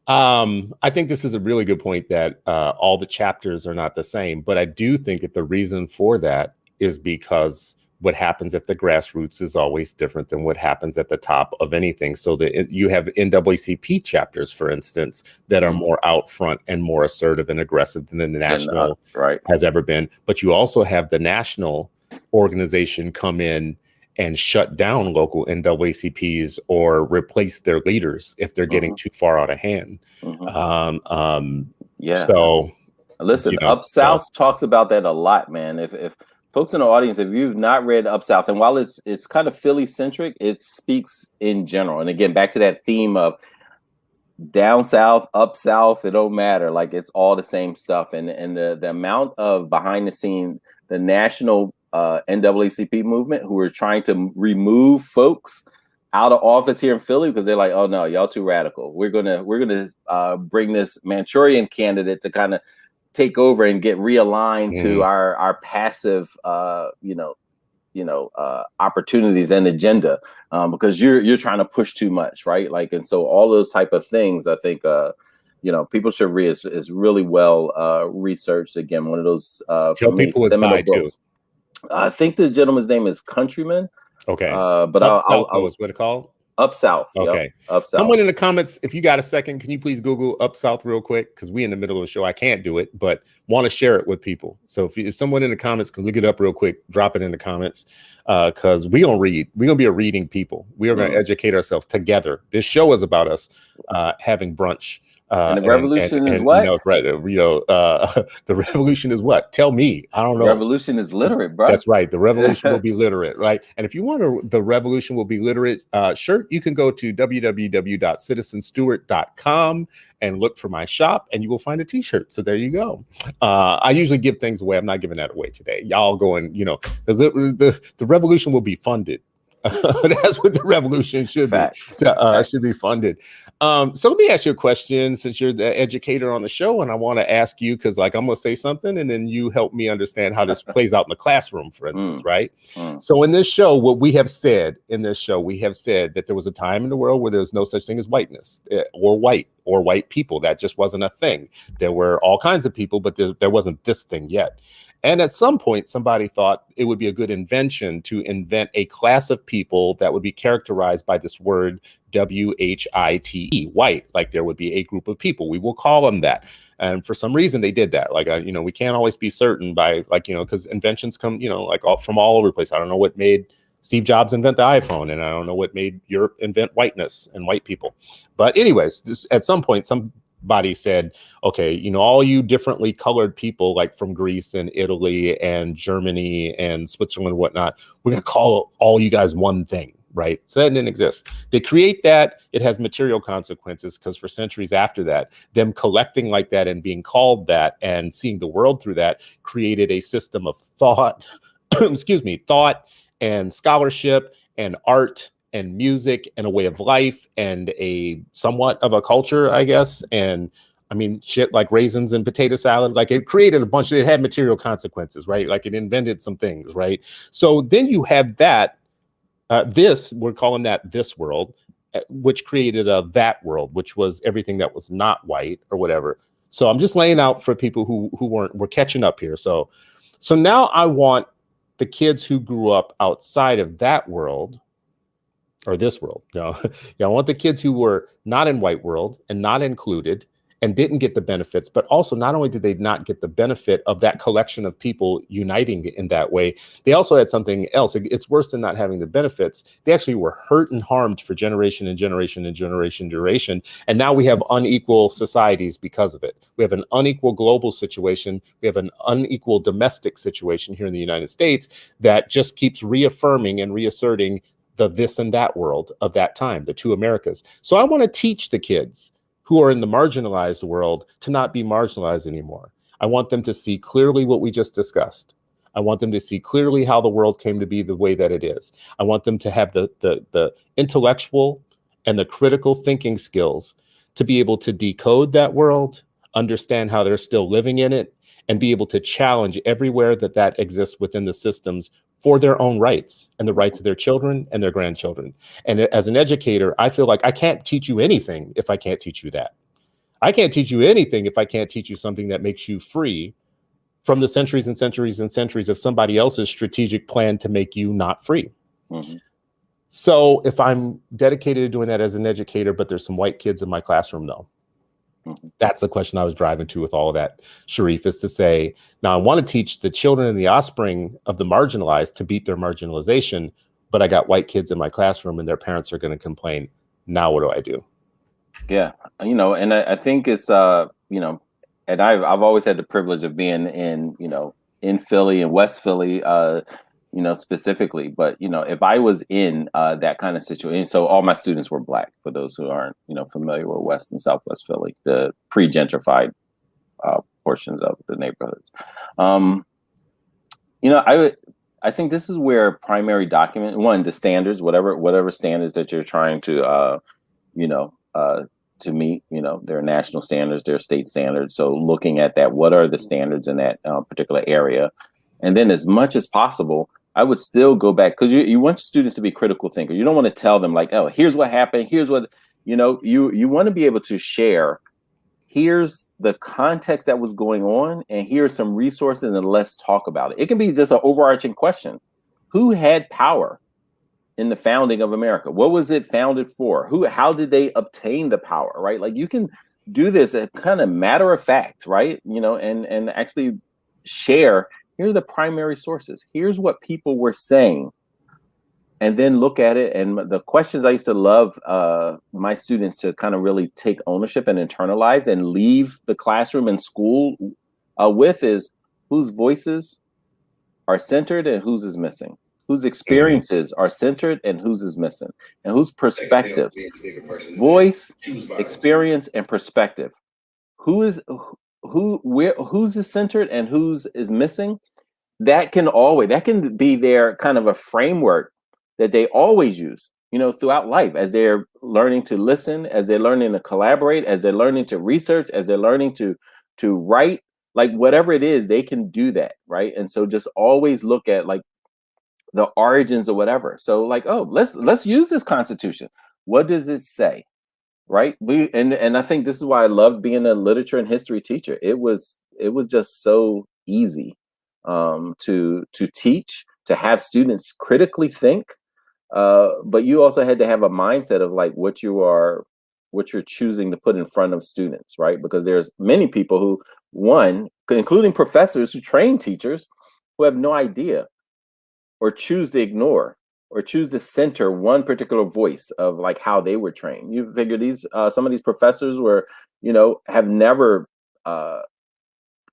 A: I think this is a really good point that all the chapters are not the same, but I do think that the reason for that is because what happens at the grassroots is always different than what happens at the top of anything. So that you have NAACP chapters, for instance, that are more out front and more assertive and aggressive than the national has ever been. But you also have the national organization come in and shut down local NAACPs or replace their leaders if they're getting too far out of hand. So
B: listen, Up South talks about that a lot, man. If folks in the audience, if you've not read Up South, and while it's kind of Philly centric, it speaks in general. And again, back to that theme of down south, up south, it don't matter. Like, it's all the same stuff. And the amount of behind the scene, the national NAACP movement who are trying to remove folks out of office here in Philly because they're like, oh no, y'all too radical. We're gonna bring this Manchurian candidate to kind of take over and get realigned to our passive opportunities and agenda, because you're trying to push too much, right? Like, and so all those type of things, I think people should read is really well researched. Again, one of those
A: tell people it's by too.
B: I think the gentleman's name is Countryman.
A: Okay.
B: But
A: Up South was what it called?
B: Up South.
A: Okay.
B: Yep. Up South.
A: Someone in the comments, if you got a second, can you please Google Up South real quick? Because we in the middle of the show. I can't do it, but want to share it with people. So if someone in the comments can look it up real quick, drop it in the comments. Because we're going to be a reading people. We are going to educate ourselves together. This show is about us having brunch.
B: And the revolution is what?
A: The revolution is what? Tell me. I don't know.
B: The revolution is literate, bro.
A: That's right. The revolution will be literate, right? And if you want the revolution will be literate shirt, you can go to www.citizenstewart.com and look for my shop, and you will find a t-shirt. So there you go. I usually give things away. I'm not giving that away today. Y'all going, the revolution will be funded. That's what the revolution should be. Should be funded. So let me ask you a question, since you're the educator on the show, and I want to ask you, because I'm going to say something and then you help me understand how this plays out in the classroom, for instance, right? So in this show, what we have said that there was a time in the world where there was no such thing as whiteness or white people. That just wasn't a thing. There were all kinds of people, but there wasn't this thing yet. And at some point, somebody thought it would be a good invention to invent a class of people that would be characterized by this word WHITE, white. Like, there would be a group of people. We will call them that. And for some reason, they did that. Like, we can't always be certain by, because inventions come, from all over the place. I don't know what made Steve Jobs invent the iPhone, and I don't know what made Europe invent whiteness and white people. But anyways, at some point, somebody said, okay, all you differently colored people, like from Greece and Italy and Germany and Switzerland and whatnot, we're going to call all you guys one thing, right? So that didn't exist. They create that. It has material consequences, because for centuries after that, them collecting like that and being called that and seeing the world through that created a system of thought, thought and scholarship and art and music and a way of life and a somewhat of a culture, I guess. And I mean, shit like raisins and potato salad, like, it created it had material consequences, right? Like, it invented some things, right? So then you have that, we're calling that this world, which created a that world, which was everything that was not white or whatever. So I'm just laying out for people who we're catching up here. So now I want the kids who grew up outside of that world, or this world, I want the kids who were not in white world and not included and didn't get the benefits, but also not only did they not get the benefit of that collection of people uniting in that way, they also had something else. It's worse than not having the benefits. They actually were hurt and harmed for generation and generation and generation. And now we have unequal societies because of it. We have an unequal global situation. We have an unequal domestic situation here in the United States that just keeps reaffirming and reasserting the this and that world of that time, the two Americas. So I want to teach the kids who are in the marginalized world to not be marginalized anymore. I want them to see clearly what we just discussed. I want them to see clearly how the world came to be the way that it is. I want them to have the intellectual and the critical thinking skills to be able to decode that world, understand how they're still living in it, and be able to challenge everywhere that exists within the systems for their own rights and the rights of their children and their grandchildren. And as an educator, I feel like I can't teach you anything if I can't teach you that. I can't teach you anything if I can't teach you something that makes you free from the centuries and centuries and centuries of somebody else's strategic plan to make you not free.
B: Mm-hmm.
A: So if I'm dedicated to doing that as an educator, but there's some white kids in my classroom, though, that's the question I was driving to with all of that, Sharif, is to say, now I want to teach the children and the offspring of the marginalized to beat their marginalization, but I got white kids in my classroom and their parents are going to complain. Now what do I do?
B: Yeah, and I think it's and I've always had the privilege of being in Philly and West Philly, specifically. But if I was in that kind of situation, so all my students were Black. For those who aren't familiar with West and Southwest Philly, the pre-gentrified portions of the neighborhoods. I think this is where primary document the standards, whatever standards that you're trying to to meet, there are national standards, there are state standards. So looking at that, what are the standards in that particular area? And then as much as possible, I would still go back, because you want students to be critical thinkers. You don't want to tell them like, oh, here's what happened. Here's what, you want to be able to share. Here's the context that was going on, and here's some resources, and let's talk about it. It can be just an overarching question. Who had power in the founding of America? What was it founded for? How did they obtain the power, right? Like, you can do this at kind of matter of fact, right? And actually share, here are the primary sources. Here's what people were saying. And then look at it. And the questions I used to love my students to kind of really take ownership and internalize and leave the classroom and school with is, whose voices are centered and whose is missing? Whose experiences are centered and whose is missing? And whose perspectives? Voice, experience, and perspective. Whose is centered and whose is missing? That can be their kind of a framework that they always use, throughout life, as they're learning to listen, as they're learning to collaborate, as they're learning to research, as they're learning to write, like whatever it is, they can do that, right? And so just always look at like the origins or whatever. So like, oh, let's use this Constitution. What does it say? Right? And I think this is why I loved being a literature and history teacher. It was just so easy to teach, to have students critically think, but you also had to have a mindset of like what you're choosing to put in front of students, right? Because there's many people who, including professors who train teachers, who have no idea, or choose to ignore, or choose to center one particular voice of like how they were trained. You figure some of these professors have never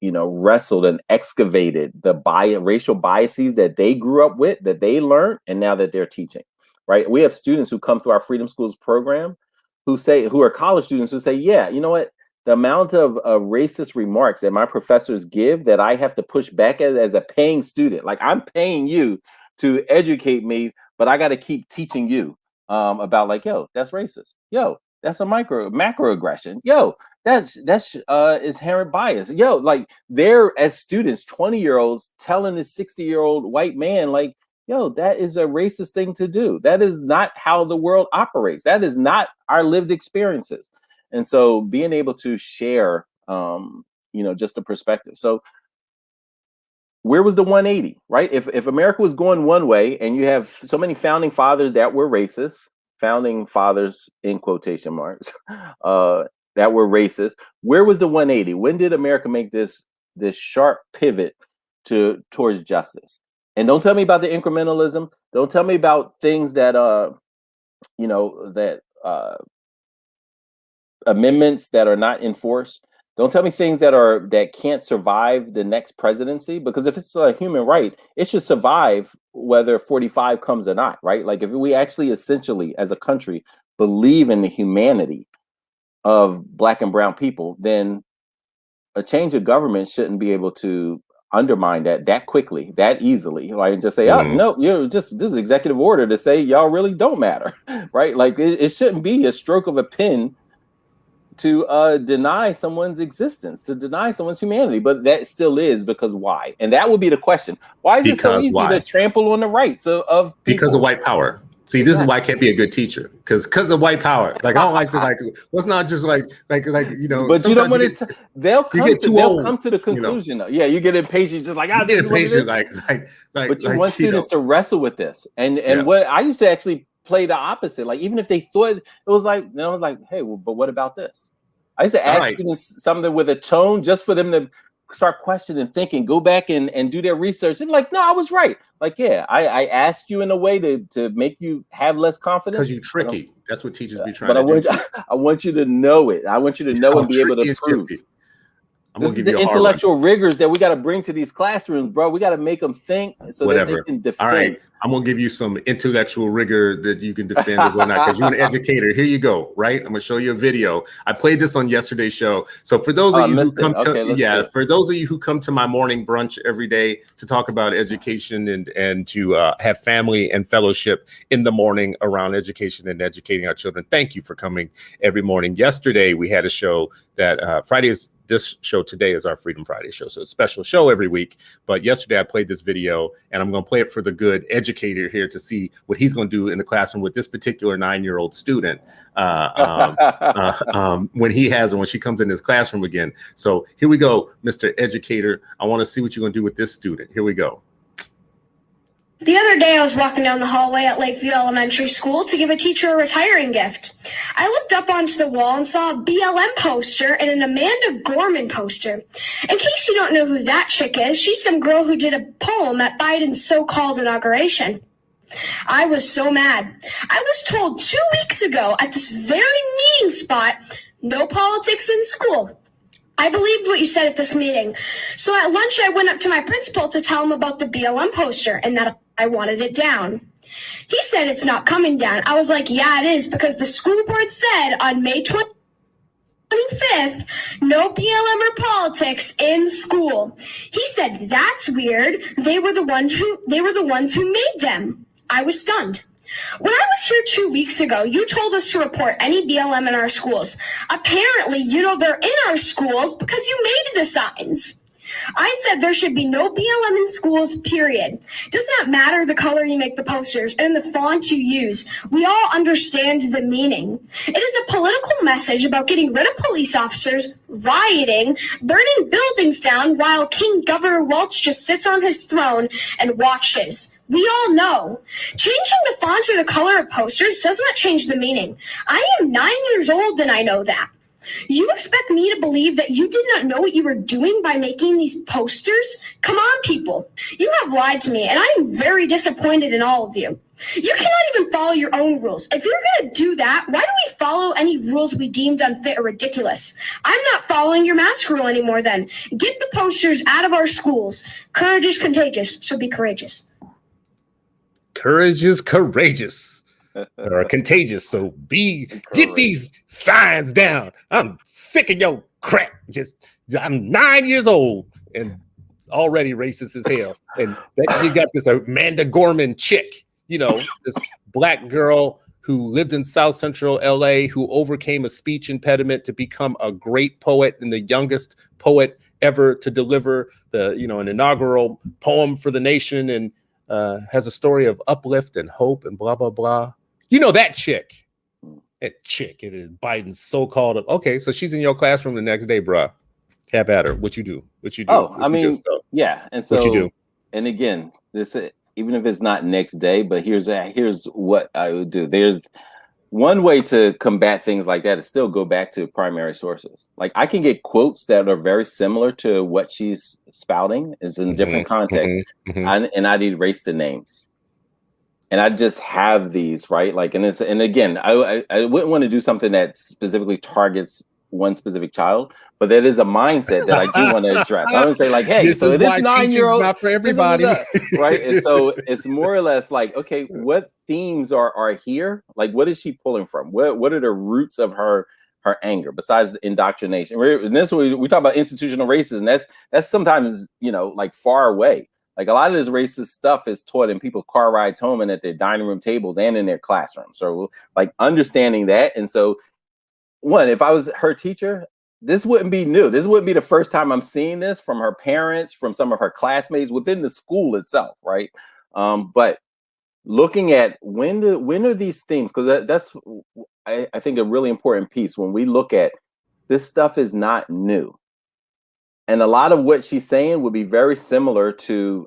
B: wrestled and excavated the racial biases that they grew up with, that they learned, and now that they're teaching, right? We have students who come through our Freedom Schools program who are college students who say, yeah, you know what? The amount of racist remarks that my professors give that I have to push back as a paying student, like I'm paying you to educate me, but I got to keep teaching you about like, yo, that's racist. Yo, that's a macroaggression. Yo, that's inherent bias. Yo, like they're, as students, 20-year-olds telling this 60-year-old white man like, yo, that is a racist thing to do. That is not how the world operates. That is not our lived experiences. And so being able to share, just a perspective. So where was the 180, right? If America was going one way and you have so many founding fathers that were racist, founding fathers in quotation marks, that were racist, where was the 180? When did America make this sharp pivot towards justice? And don't tell me about the incrementalism. Don't tell me about things that, amendments that are not enforced. Don't tell me things that can't survive the next presidency, because if it's a human right, it should survive whether 45 comes or not, right? Like if we actually essentially as a country believe in the humanity of Black and brown people, then a change of government shouldn't be able to undermine that quickly, that easily. Like just say, oh no, this is executive order to say y'all really don't matter, right? Like it shouldn't be a stroke of a pen to deny someone's existence, to deny someone's humanity, but that still is, because why? And that would be the question. Why is it so easy to trample on the rights of people?
A: Because of white power. See, this is why I can't be a good teacher because of white power. Like I don't like to let's not just like you know.
B: But you don't want to. They'll come to the
A: You
B: conclusion.
A: know?
B: Yeah, you get impatient, just like this is what it is. But you want students to wrestle with this, and what I used to actually play the opposite. Like even if they thought it was like, I was like, hey, well, but what about this? I used to ask students something with a tone just for them to start questioning, thinking, go back and do their research. And like, no, I was right. Like, yeah, I asked you in a way to make you have less confidence.
A: Because you're tricky. That's what teachers be trying
B: to
A: do.
B: I want you to know it. I want you to know and be able to prove. This is the intellectual rigors that we got to bring to these classrooms, bro. We got to make them think so that they can defend.
A: All right, I'm gonna give you some intellectual rigor that you can defend and whatnot because you're an educator. Here you go. Right, I'm gonna show you a video. I played this on yesterday's show. So for those of you who come for those of you who come to my morning brunch every day to talk about education and to have family and fellowship in the morning around education and educating our children, thank you for coming every morning. Yesterday we had a show that Fridays. This show today is our Freedom Friday show. So it's a special show every week. But yesterday I played this video and I'm going to play it for the good educator here to see what he's going to do in the classroom with this particular 9-year-old student when she comes in his classroom again. So here we go, Mr. Educator. I want to see what you're going to do with this student. Here we go.
C: The other day I was walking down the hallway at Lakeview Elementary School to give a teacher a retiring gift. I looked up onto the wall and saw a BLM poster and an Amanda Gorman poster. In case you don't know who that chick is, she's some girl who did a poem at Biden's so-called inauguration. I was so mad. I was told 2 weeks ago at this very meeting spot, no politics in school. I believed what you said at this meeting. So at lunch, I went up to my principal to tell him about the BLM poster and that I wanted it down. He said it's not coming down. I was like, yeah, it is, because the school board said on May 25th, no BLM or politics in school. He said, that's weird. They were the ones who made them. I was stunned. When I was here 2 weeks ago, you told us to report any BLM in our schools. Apparently, you know they're in our schools because you made the signs. I said there should be no BLM in schools, period. Does not matter the color you make the posters and the font you use. We all understand the meaning. It is a political message about getting rid of police officers, rioting, burning buildings down while King Governor Welch just sits on his throne and watches. We all know. Changing the font or the color of posters does not change the meaning. I am 9 years old and I know that. You expect me to believe that you did not know what you were doing by making these posters? Come on, people. You have lied to me, and I am very disappointed in all of you. You cannot even follow your own rules. If you're going to do that, why do we follow any rules we deemed unfit or ridiculous? I'm not following your mask rule anymore then. Get the posters out of our schools. Courage is contagious, so be courageous.
A: Courage is courageous. Or contagious, so get these signs down. I'm sick of your crap. I'm 9 years old and already racist as hell. And you got this Amanda Gorman chick, you know, this black girl who lived in South Central LA, who overcame a speech impediment to become a great poet and the youngest poet ever to deliver an inaugural poem for the nation, and has a story of uplift and hope and blah, blah, blah. You know that chick. It is Biden's so-called. Okay, so she's in your classroom the next day, bruh. Have at her. What you do?
B: Oh, I mean, yeah. And so
A: what you do?
B: And again, this even if it's not next day, but here's what I would do. There's one way to combat things like that is still go back to primary sources. Like I can get quotes that are very similar to what she's spouting, is in different context, and I'd erase the names. And I just have these, right? Like, and again, I wouldn't want to do something that specifically targets one specific child, but that is a mindset that I do want to address. I would say like, hey,
A: this
B: so
A: is
B: it
A: why
B: is 9-year-old,
A: not for everybody,
B: right? And so it's more or less like, okay, what themes are here? Like, what is she pulling from? What are the roots of her anger besides indoctrination? And this we talk about institutional racism. That's sometimes like far away. Like a lot of this racist stuff is taught in people car rides home and at their dining room tables and in their classrooms. So like understanding that. And so one, if I was her teacher, this wouldn't be new. This wouldn't be the first time I'm seeing this from her parents, from some of her classmates within the school itself. Right. But looking at when are these themes, because that's I think a really important piece when we look at this stuff is not new. And a lot of what she's saying would be very similar to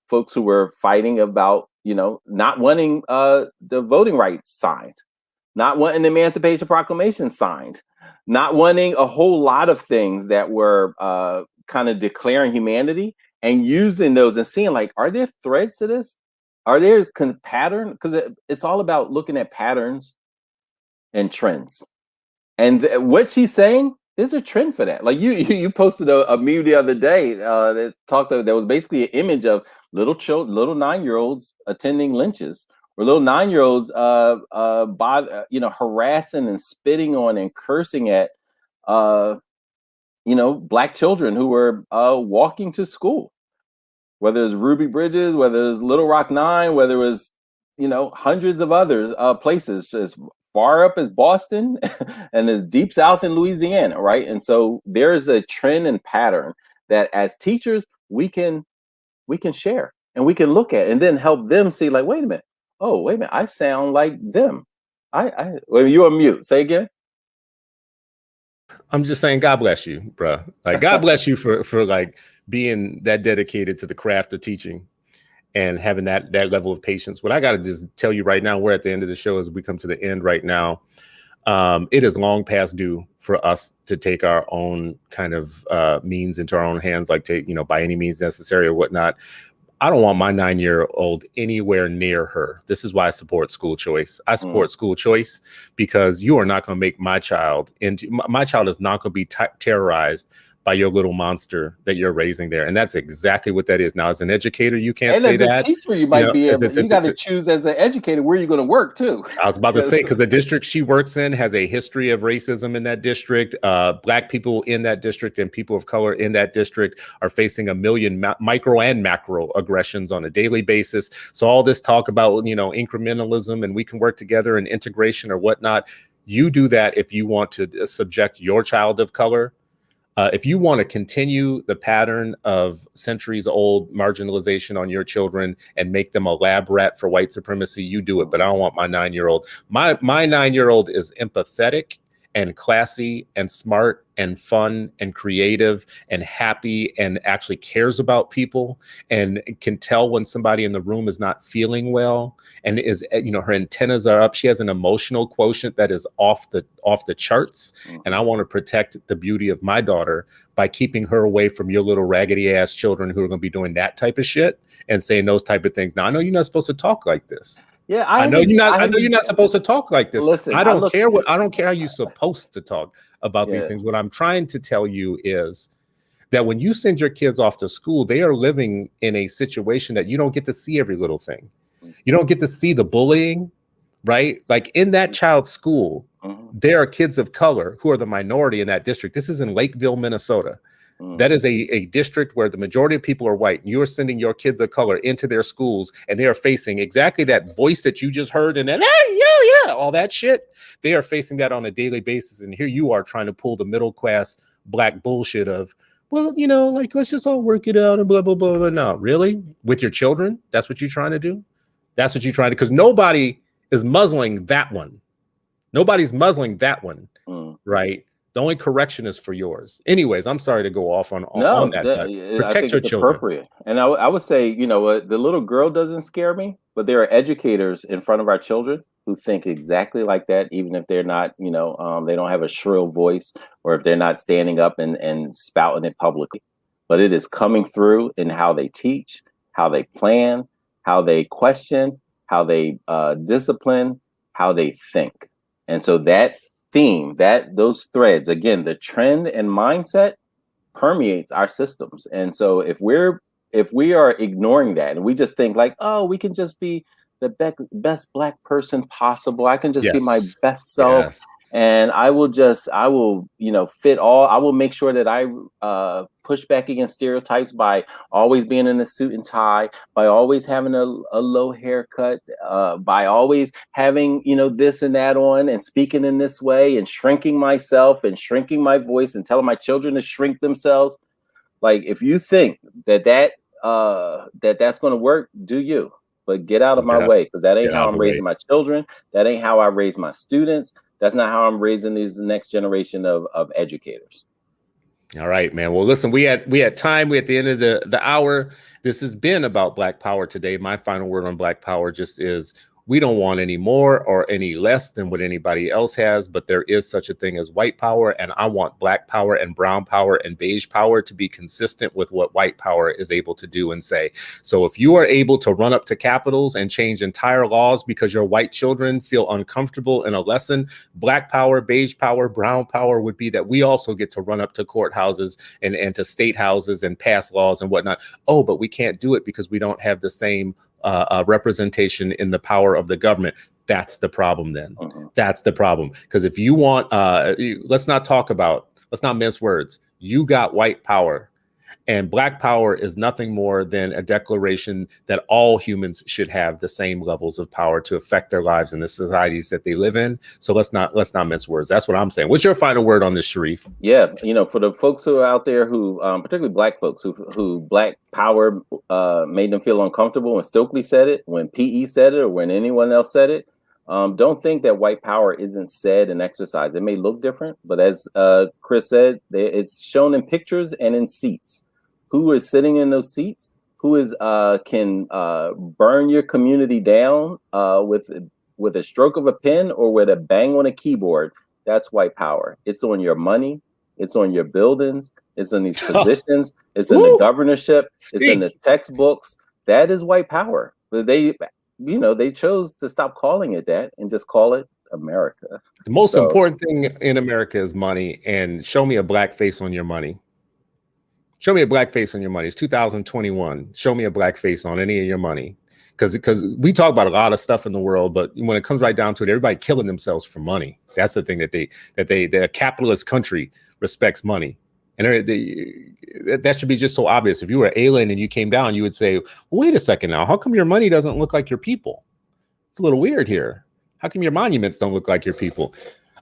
B: folks who were fighting about, not wanting the voting rights signed, not wanting the Emancipation Proclamation signed, not wanting a whole lot of things that were kind of declaring humanity, and using those and seeing, like, are there threads to this? Are there pattern? Because it's all about looking at patterns and trends. And what she's saying, there's a trend for that. Like you posted a meme the other day that was basically an image of little 9-year-olds attending lynches, or little 9-year-olds harassing and spitting on and cursing at Black children who were walking to school. Whether it's Ruby Bridges, whether it's Little Rock 9, whether it was, hundreds of other places as far up as Boston and as deep south in Louisiana, right? And so there's a trend and pattern that as teachers we can share and we can look at and then help them see, like, wait a minute, I sound like them. Well, you're on mute. Say again.
A: I'm just saying, God bless you, bro. Like, God bless you for like being that dedicated to the craft of teaching and having that level of patience. What I got to just tell you right now, we're at the end of the show as we come to the end right now. It is long past due for us to take our own kind of means into our own hands, like by any means necessary or whatnot. I don't want my 9-year-old anywhere near her. This is why I support school choice. I support school choice because you are not going to make my child my child is not going to be terrorized by your little monster that you're raising there. And that's exactly what that is. Now, as an educator, you can't say that.
B: And as a teacher, you might be able, you got to choose as an educator where you're going to work too.
A: I was about to say, because the district she works in has a history of racism in that district. Black people in that district and people of color in that district are facing a million micro and macro aggressions on a daily basis. So all this talk about, incrementalism and we can work together and integration or whatnot, you do that if you want to subject your child of color. If you want to continue the pattern of centuries-old marginalization on your children and make them a lab rat for white supremacy, you do it. But I don't want my 9-year-old. My 9-year-old is empathetic and classy and smart and fun and creative and happy and actually cares about people and can tell when somebody in the room is not feeling well and is, her antennas are up. She has an emotional quotient that is off the charts. And I want to protect the beauty of my daughter by keeping her away from your little raggedy ass children who are going to be doing that type of shit and saying those type of things. Now, I know you're not supposed to talk like this.
B: Yeah,
A: I know you're not supposed to talk like this.
B: Listen,
A: I don't care how you're supposed to talk about these things. What I'm trying to tell you is that when you send your kids off to school, they are living in a situation that you don't get to see every little thing. You don't get to see the bullying, right? Like in that child's school, there are kids of color who are the minority in that district. This is in Lakeville, Minnesota. That is a district where the majority of people are white. You are sending your kids of color into their schools, and they are facing exactly that voice that you just heard, and then all that shit. They are facing that on a daily basis, and here you are trying to pull the middle class Black bullshit of, well, like, let's just all work it out and blah blah blah blah. No, really, with your children, that's what you're trying to do. That's what you're trying to, because nobody is muzzling that one. Nobody's muzzling that one, right? The only correction is for yours. Anyways, I'm sorry to go off on that. Protect your children.
B: Appropriate. And I would say, the little girl doesn't scare me, but there are educators in front of our children who think exactly like that, even if they're not, they don't have a shrill voice, or if they're not standing up and spouting it publicly. But it is coming through in how they teach, how they plan, how they question, how they discipline, how they think. And so that theme, those threads, again, the trend and mindset permeates our systems. And so if we are ignoring that and we just think like, oh, we can just be the best Black person possible, I can just be my best self, and I will fit all. I will make sure that I push back against stereotypes by always being in a suit and tie, by always having a low haircut, by always having, this and that on, and speaking in this way, and shrinking myself and shrinking my voice and telling my children to shrink themselves. Like, if you think that's going to work, do you? but get out of my
A: Yeah.
B: way, because that ain't
A: Get
B: how
A: out
B: I'm
A: the way.
B: raising my children. That ain't how I raise my students. That's not how I'm raising these next generation of educators.
A: All right, man. Well, listen, we had time. We at the end of the hour. This has been about Black Power today. My final word on Black Power just is we don't want any more or any less than what anybody else has, but there is such a thing as white power, and I want Black power and brown power and beige power to be consistent with what white power is able to do and say. So if you are able to run up to capitals and change entire laws because your white children feel uncomfortable in a lesson, Black power, beige power, brown power would be that we also get to run up to courthouses and to state houses and pass laws and whatnot. Oh, but we can't do it because we don't have the same representation in the power of the government. That's the problem then. That's the problem. Because if you want, let's not mince words. You got white power, and Black power is nothing more than a declaration that all humans should have the same levels of power to affect their lives in the societies that they live in. So let's not mince words. That's what I'm saying. What's your final word on this, Sharif?
B: Yeah, for the folks who are out there who, particularly Black folks who Black power made them feel uncomfortable when Stokely said it, when PE said it, or when anyone else said it, don't think that white power isn't said and exercised. It may look different, but as Chris said, it's shown in pictures and in seats. Who is sitting in those seats? Who is can burn your community down with a stroke of a pen or with a bang on a keyboard? That's white power. It's on your money. It's on your buildings. It's in these positions. It's in the governorship. It's in the textbooks. That is white power. But they chose to stop calling it that and just call it America.
A: The most important thing in America is money, and show me a Black face on your money. Show me a Black face on your money. It's 2021. Show me a Black face on any of your money. Because we talk about a lot of stuff in the world, but when it comes right down to it, everybody killing themselves for money. That's the thing that the capitalist country respects money. And that should be just so obvious. If you were an alien and you came down, you would say, well, wait a second now, how come your money doesn't look like your people? It's a little weird here. How come your monuments don't look like your people?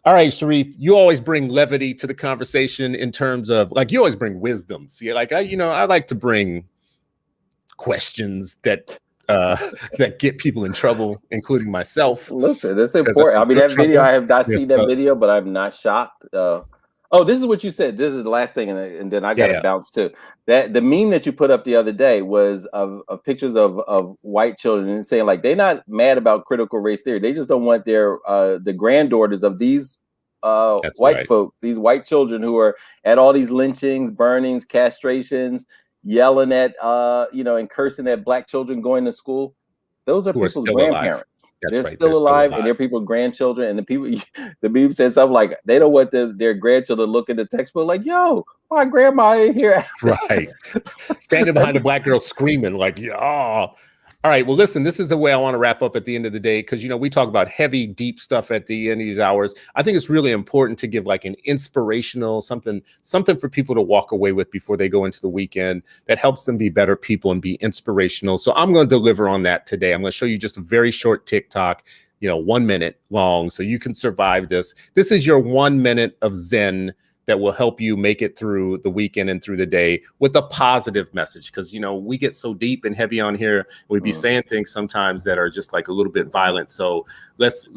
A: All right, Sharif, you always bring levity to the conversation in terms of, like, you always bring wisdom. See, like, I like to bring questions that get people in trouble, including myself.
B: Listen, it's important. I mean, that video, I have not seen that video, but I'm not shocked. Oh, this is what you said. This is the last thing, and then I got to bounce too. That the meme that you put up the other day was of pictures of white children and saying, like, they're not mad about critical race theory. They just don't want their the granddaughters of these white folks, these white children who are at all these lynchings, burnings, castrations, yelling at and cursing at Black children going to school. Those are people's grandparents. They're still alive, and they're people's grandchildren. And the meme said something like, they don't want their grandchildren to look at the textbook like, yo, my grandma ain't here.
A: Right. Standing behind a Black girl screaming like, yeah. All right. Well, listen, this is the way I want to wrap up at the end of the day, because, we talk about heavy, deep stuff at the end of these hours. I think it's really important to give like an inspirational something for people to walk away with before they go into the weekend that helps them be better people and be inspirational. So I'm going to deliver on that today. I'm going to show you just a very short TikTok, 1 minute long, so you can survive this. This is your 1 minute of Zen that will help you make it through the weekend and through the day with a positive message. Because, we get so deep and heavy on here. We'd be saying things sometimes that are just like a little bit violent. So let's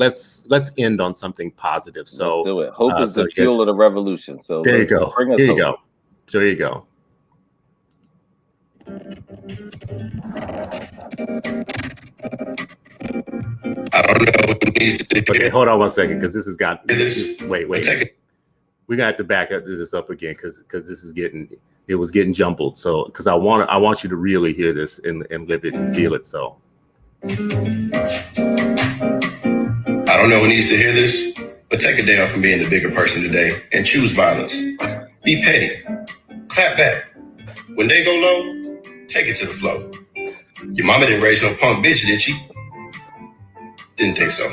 A: end on something positive. So
B: let's do it. Hope is the fuel of the revolution. So
A: there you go. There you go. There you go.
D: I don't know.
A: Okay, hold on 1 second, because this has got wait. We're gonna have to back up this up again because this is getting jumbled. So because I want you to really hear this and live it and feel it. So
D: I don't know who needs to hear this, but take a day off from being the bigger person today and choose violence. Be petty. Clap back. When they go low, take it to the flow. Your mama didn't raise no punk bitch, did she? Didn't think so.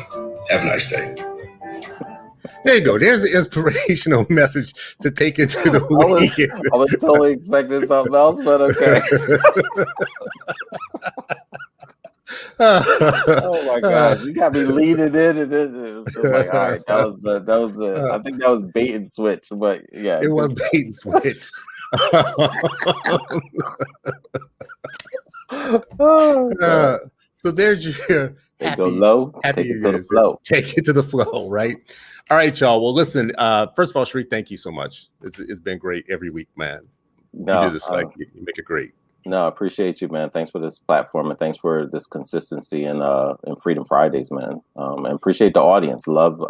D: Have a nice day.
A: There you go. There's the inspirational message to take into the weekend.
B: I was totally expecting something else, but okay. Oh my gosh, you got me leaning in, and it was like, all right, that was I think that was bait and switch, but yeah,
A: it was bait and switch. So there's your
B: They go low,
A: happy
B: take it to the
A: is
B: flow.
A: take it to the flow, right? All right, y'all. Well, listen, first of all, Sharif, thank you so much. It's been great every week, man. You do this like you make it great.
B: No, I appreciate you, man. Thanks for this platform and thanks for this consistency and Freedom Fridays, man. And appreciate the audience. Love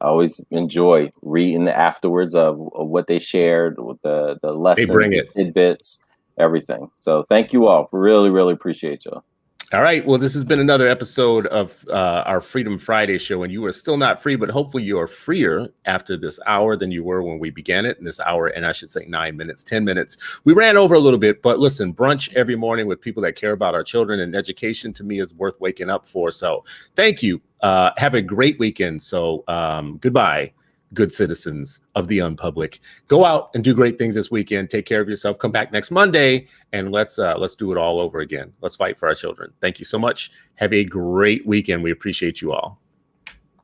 B: I always enjoy reading afterwards of what they shared with the lessons,
A: they bring it.
B: Tidbits, everything. So thank you all. Really, really appreciate y'all.
A: All right. Well, this has been another episode of our Freedom Friday show, and you are still not free, but hopefully you are freer after this hour than you were when we began it. In this hour, and I should say 9 minutes, 10 minutes. We ran over a little bit, but listen, brunch every morning with people that care about our children and education to me is worth waking up for. So thank you. Have a great weekend. So goodbye, good citizens of the Unpublic. Go out and do great things this weekend. Take care of yourself. Come back next Monday and let's do it all over again. Let's fight for our children. Thank you so much. Have a great weekend. We appreciate you all.